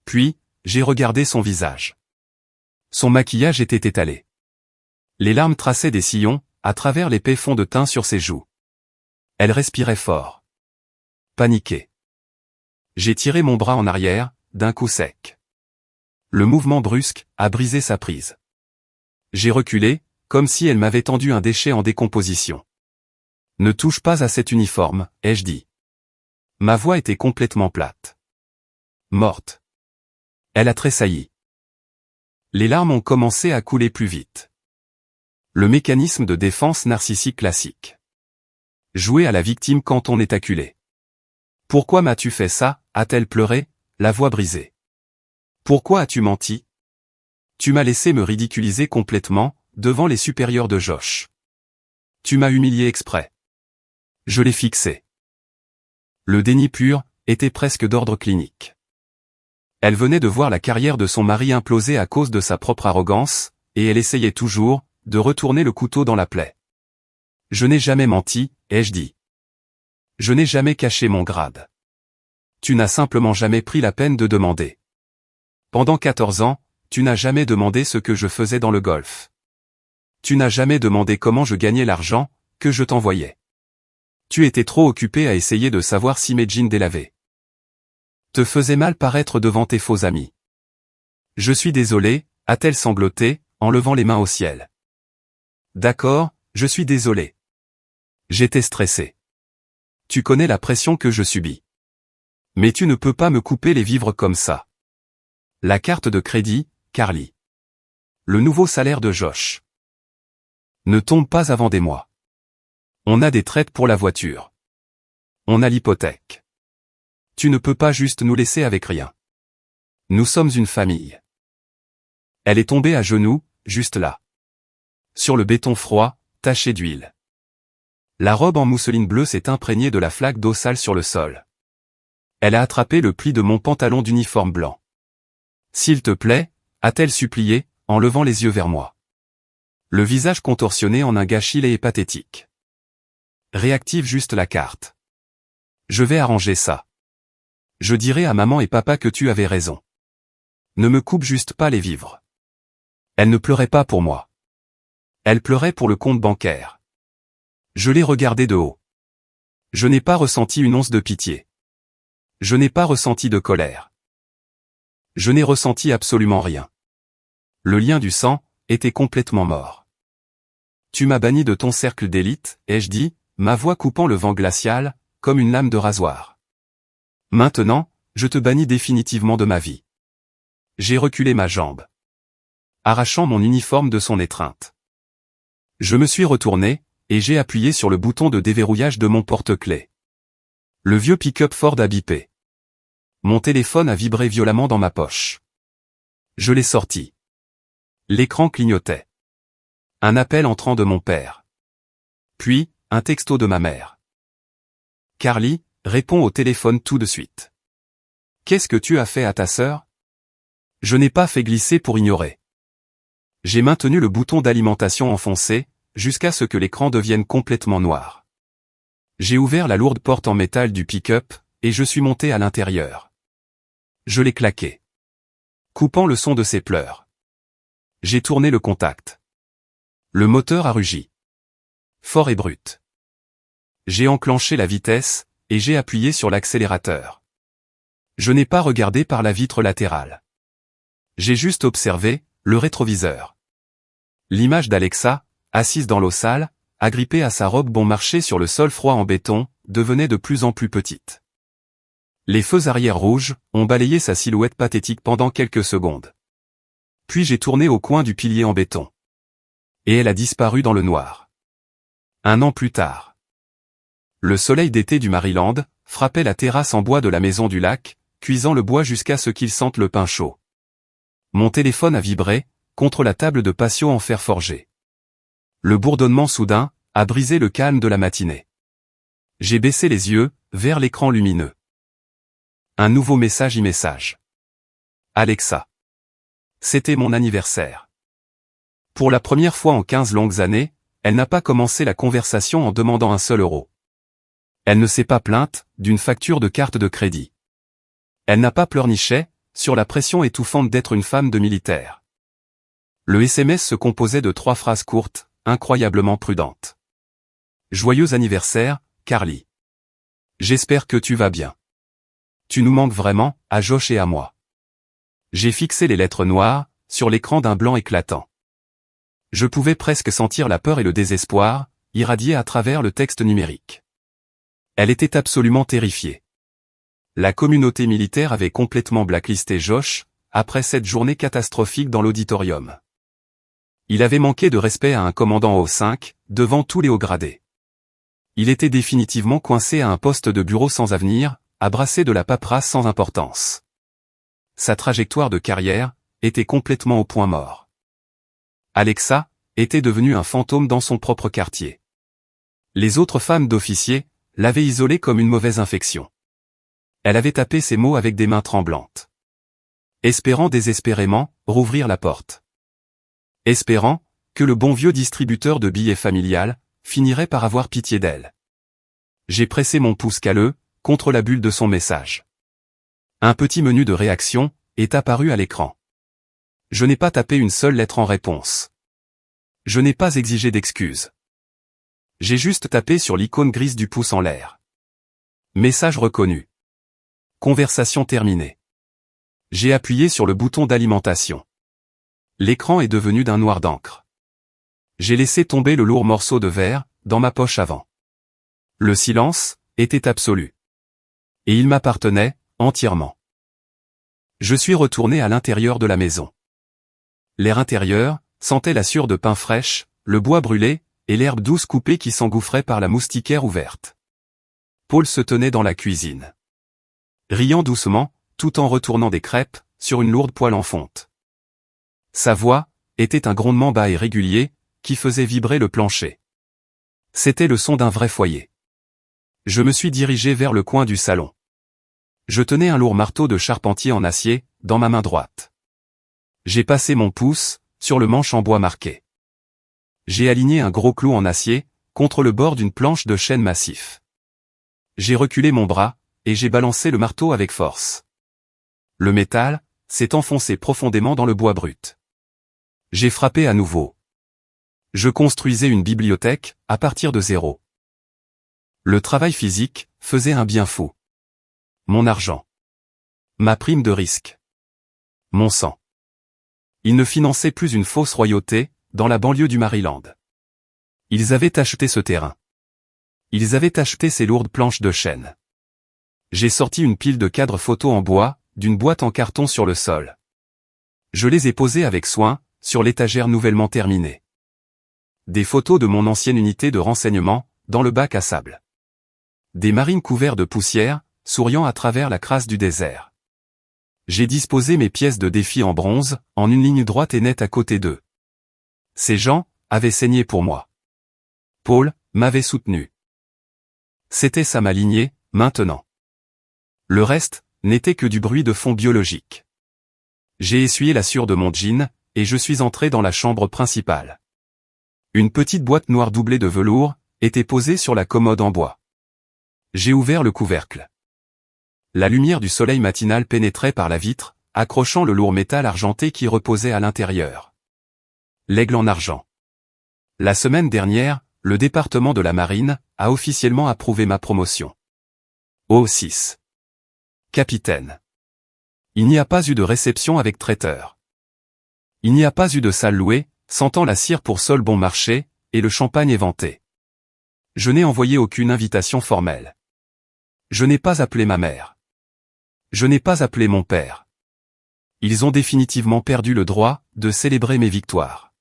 Puis, j'ai regardé son visage. Son maquillage était étalé. Les larmes traçaient des sillons, à travers l'épais fond de teint sur ses joues. Elle respirait fort. Paniquée. J'ai tiré mon bras en arrière, d'un coup sec. Le mouvement brusque a brisé sa prise. J'ai reculé, comme si elle m'avait tendu un déchet en décomposition. Ne touche pas à cet uniforme, ai-je dit. Ma voix était complètement plate. Morte. Elle a tressailli. Les larmes ont commencé à couler plus vite. Le mécanisme de défense narcissique classique. Jouer à la victime quand on est acculé. Pourquoi m'as-tu fait ça, a-t-elle pleuré, la voix brisée. Pourquoi as-tu menti? Tu m'as laissé me ridiculiser complètement, devant les supérieurs de Josh. Tu m'as humilié exprès. Je l'ai fixé. Le déni pur était presque d'ordre clinique. Elle venait de voir la carrière de son mari imploser à cause de sa propre arrogance, et elle essayait toujours, de retourner le couteau dans la plaie. Je n'ai jamais menti, ai-je dit. Je n'ai jamais caché mon grade. Tu n'as simplement jamais pris la peine de demander. Pendant 14 ans, tu n'as jamais demandé ce que je faisais dans le golf. Tu n'as jamais demandé comment je gagnais l'argent, que je t'envoyais. Tu étais trop occupé à essayer de savoir si mes jeans délavés te faisaient mal paraître devant tes faux amis. Je suis désolé, a-t-elle sangloté, en levant les mains au ciel. D'accord, je suis désolé. J'étais stressé. Tu connais la pression que je subis. Mais tu ne peux pas me couper les vivres comme ça. La carte de crédit, Carly. Le nouveau salaire de Josh. Ne tombe pas avant des mois. On a des traites pour la voiture. On a l'hypothèque. Tu ne peux pas juste nous laisser avec rien. Nous sommes une famille. Elle est tombée à genoux, juste là. Sur le béton froid, taché d'huile. La robe en mousseline bleue s'est imprégnée de la flaque d'eau sale sur le sol. Elle a attrapé le pli de mon pantalon d'uniforme blanc. S'il te plaît, a-t-elle supplié, en levant les yeux vers moi. Le visage contorsionné en un gâchis laid et pathétique. Réactive juste la carte. Je vais arranger ça. Je dirai à maman et papa que tu avais raison. Ne me coupe juste pas les vivres. Elle ne pleurait pas pour moi. Elle pleurait pour le compte bancaire. Je l'ai regardé de haut. Je n'ai pas ressenti une once de pitié. Je n'ai pas ressenti de colère. Je n'ai ressenti absolument rien. Le lien du sang était complètement mort. Tu m'as banni de ton cercle d'élite, ai-je dit, ma voix coupant le vent glacial, comme une lame de rasoir. Maintenant, je te bannis définitivement de ma vie. J'ai reculé ma jambe, arrachant mon uniforme de son étreinte. Je me suis retourné, et j'ai appuyé sur le bouton de déverrouillage de mon porte-clés. Le vieux pick-up Ford a bipé. Mon téléphone a vibré violemment dans ma poche. Je l'ai sorti. L'écran clignotait. Un appel entrant de mon père. Puis, un texto de ma mère. Carly, réponds au téléphone tout de suite. Qu'est-ce que tu as fait à ta sœur? Je n'ai pas fait glisser pour ignorer. J'ai maintenu le bouton d'alimentation enfoncé, jusqu'à ce que l'écran devienne complètement noir. J'ai ouvert la lourde porte en métal du pick-up, et je suis monté à l'intérieur. Je l'ai claqué, coupant le son de ses pleurs. J'ai tourné le contact. Le moteur a rugi. Fort et brut. J'ai enclenché la vitesse, et j'ai appuyé sur l'accélérateur. Je n'ai pas regardé par la vitre latérale. J'ai juste observé, le rétroviseur. L'image d'Alexa, assise dans l'eau sale, agrippée à sa robe bon marché sur le sol froid en béton, devenait de plus en plus petite. Les feux arrière rouges ont balayé sa silhouette pathétique pendant quelques secondes. Puis j'ai tourné au coin du pilier en béton. Et elle a disparu dans le noir. 1 an plus tard. Le soleil d'été du Maryland frappait la terrasse en bois de la maison du lac, cuisant le bois jusqu'à ce qu'il sente le pain chaud. Mon téléphone a vibré, contre la table de patio en fer forgé. Le bourdonnement soudain a brisé le calme de la matinée. J'ai baissé les yeux, vers l'écran lumineux. Un nouveau message e-message. Alexa. C'était mon anniversaire. Pour la première fois en 15 longues années, elle n'a pas commencé la conversation en demandant un seul euro. Elle ne s'est pas plainte d'une facture de carte de crédit. Elle n'a pas pleurniché sur la pression étouffante d'être une femme de militaire. Le SMS se composait de 3 phrases courtes, incroyablement prudentes. Joyeux anniversaire, Carly. J'espère que tu vas bien. Tu nous manques vraiment, à Josh et à moi. J'ai fixé les lettres noires sur l'écran d'un blanc éclatant. Je pouvais presque sentir la peur et le désespoir irradier à travers le texte numérique. Elle était absolument terrifiée. La communauté militaire avait complètement blacklisté Josh après cette journée catastrophique dans l'auditorium. Il avait manqué de respect à un commandant au 5, devant tous les hauts gradés. Il était définitivement coincé à un poste de bureau sans avenir, à brasser de la paperasse sans importance. Sa trajectoire de carrière était complètement au point mort. Alexa était devenue un fantôme dans son propre quartier. Les autres femmes d'officiers l'avaient isolée comme une mauvaise infection. Elle avait tapé ces mots avec des mains tremblantes. Espérant désespérément rouvrir la porte. Espérant que le bon vieux distributeur de billets familial finirait par avoir pitié d'elle. J'ai pressé mon pouce calleux contre la bulle de son message. Un petit menu de réaction est apparu à l'écran. Je n'ai pas tapé une seule lettre en réponse. Je n'ai pas exigé d'excuses. J'ai juste tapé sur l'icône grise du pouce en l'air. Message reconnu. Conversation terminée. J'ai appuyé sur le bouton d'alimentation. L'écran est devenu d'un noir d'encre. J'ai laissé tomber le lourd morceau de verre dans ma poche avant. Le silence était absolu. Et il m'appartenait entièrement. Je suis retourné à l'intérieur de la maison. L'air intérieur sentait la sueur de pain fraîche, le bois brûlé, et l'herbe douce coupée qui s'engouffrait par la moustiquaire ouverte. Paul se tenait dans la cuisine. Riant doucement, tout en retournant des crêpes, sur une lourde poêle en fonte. Sa voix était un grondement bas et régulier, qui faisait vibrer le plancher. C'était le son d'un vrai foyer. Je me suis dirigé vers le coin du salon. Je tenais un lourd marteau de charpentier en acier, dans ma main droite. J'ai passé mon pouce sur le manche en bois marqué. J'ai aligné un gros clou en acier contre le bord d'une planche de chêne massif. J'ai reculé mon bras et j'ai balancé le marteau avec force. Le métal s'est enfoncé profondément dans le bois brut. J'ai frappé à nouveau. Je construisais une bibliothèque à partir de zéro. Le travail physique faisait un bien fou. Mon argent. Ma prime de risque. Mon sang. Ils ne finançaient plus une fausse royauté dans la banlieue du Maryland. Ils avaient acheté ce terrain. Ils avaient acheté ces lourdes planches de chêne. J'ai sorti une pile de cadres photos en bois, d'une boîte en carton sur le sol. Je les ai posées avec soin, sur l'étagère nouvellement terminée. Des photos de mon ancienne unité de renseignement, dans le bac à sable. Des marines couverts de poussière, souriant à travers la crasse du désert. J'ai disposé mes pièces de défi en bronze, en une ligne droite et nette à côté d'eux. Ces gens avaient saigné pour moi. Paul m'avait soutenu. C'était ça ma lignée, maintenant. Le reste n'était que du bruit de fond biologique. J'ai essuyé la sueur de mon jean, et je suis entré dans la chambre principale. Une petite boîte noire doublée de velours était posée sur la commode en bois. J'ai ouvert le couvercle. La lumière du soleil matinal pénétrait par la vitre, accrochant le lourd métal argenté qui reposait à l'intérieur. L'aigle en argent. La semaine dernière, le département de la marine a officiellement approuvé ma promotion. O6. Capitaine. Il n'y a pas eu de réception avec traiteur. Il n'y a pas eu de salle louée, sentant la cire pour sol bon marché, et le champagne éventé. Je n'ai envoyé aucune invitation formelle. Je n'ai pas appelé ma mère. Je n'ai pas appelé mon père. Ils ont définitivement perdu le droit de célébrer mes victoires.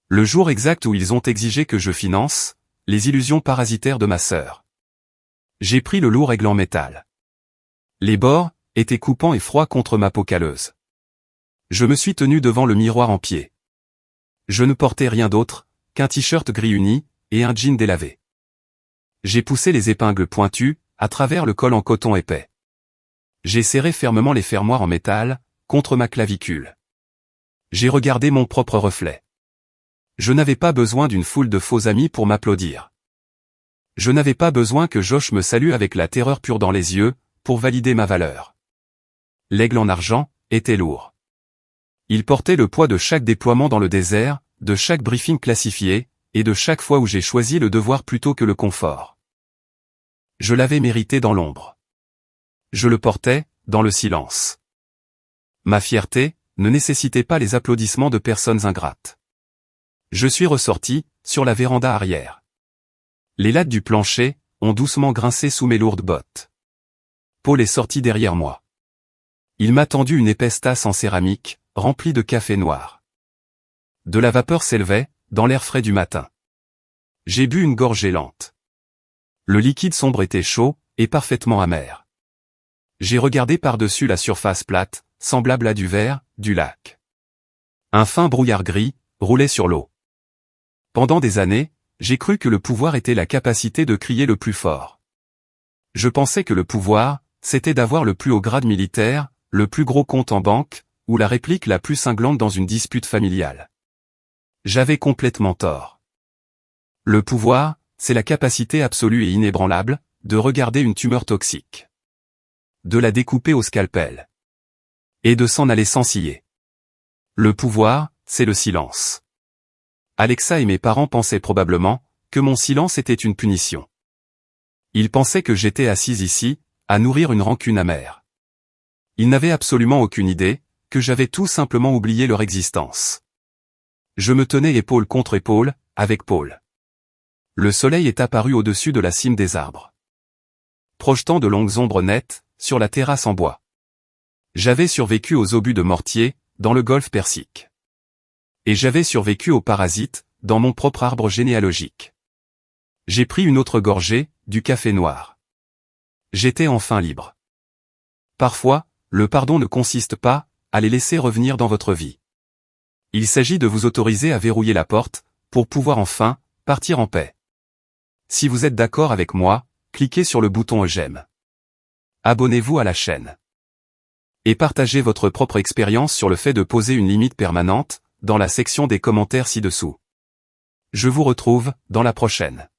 Le jour exact où ils ont exigé que je finance les illusions parasitaires de ma sœur. J'ai pris le lourd aigle en métal. Les bords étaient coupants et froids contre ma peau calleuse. Je me suis tenu devant le miroir en pied. Je ne portais rien d'autre qu'un t-shirt gris uni et un jean délavé. J'ai poussé les épingles pointues à travers le col en coton épais. J'ai serré fermement les fermoirs en métal contre ma clavicule. J'ai regardé mon propre reflet. Je n'avais pas besoin d'une foule de faux amis pour m'applaudir. Je n'avais pas besoin que Josh me salue avec la terreur pure dans les yeux pour valider ma valeur. L'aigle en argent était lourd. Il portait le poids de chaque déploiement dans le désert, de chaque briefing classifié, et de chaque fois où j'ai choisi le devoir plutôt que le confort. Je l'avais mérité dans l'ombre. Je le portais, dans le silence. Ma fierté ne nécessitait pas les applaudissements de personnes ingrates. Je suis ressorti, sur la véranda arrière. Les lattes du plancher ont doucement grincé sous mes lourdes bottes. Paul est sorti derrière moi. Il m'a tendu une épaisse tasse en céramique, remplie de café noir. De la vapeur s'élevait, dans l'air frais du matin. J'ai bu une gorgée lente. Le liquide sombre était chaud, et parfaitement amer. J'ai regardé par-dessus la surface plate, semblable à du verre, du lac. Un fin brouillard gris roulait sur l'eau. Pendant des années, j'ai cru que le pouvoir était la capacité de crier le plus fort. Je pensais que le pouvoir, c'était d'avoir le plus haut grade militaire, le plus gros compte en banque, ou la réplique la plus cinglante dans une dispute familiale. J'avais complètement tort. Le pouvoir, c'est la capacité absolue et inébranlable de regarder une tumeur toxique, de la découper au scalpel, et de s'en aller sans ciller. Le pouvoir, c'est le silence. Alexa et mes parents pensaient probablement que mon silence était une punition. Ils pensaient que j'étais assise ici, à nourrir une rancune amère. Ils n'avaient absolument aucune idée que j'avais tout simplement oublié leur existence. Je me tenais épaule contre épaule, avec Paul. Le soleil est apparu au-dessus de la cime des arbres, projetant de longues ombres nettes sur la terrasse en bois. J'avais survécu aux obus de mortier, dans le golfe Persique. Et j'avais survécu aux parasites, dans mon propre arbre généalogique. J'ai pris une autre gorgée, du café noir. J'étais enfin libre. Parfois, le pardon ne consiste pas à les laisser revenir dans votre vie. Il s'agit de vous autoriser à verrouiller la porte, pour pouvoir enfin partir en paix. Si vous êtes d'accord avec moi, cliquez sur le bouton j'aime. Abonnez-vous à la chaîne. Et partagez votre propre expérience sur le fait de poser une limite permanente, dans la section des commentaires ci-dessous. Je vous retrouve dans la prochaine.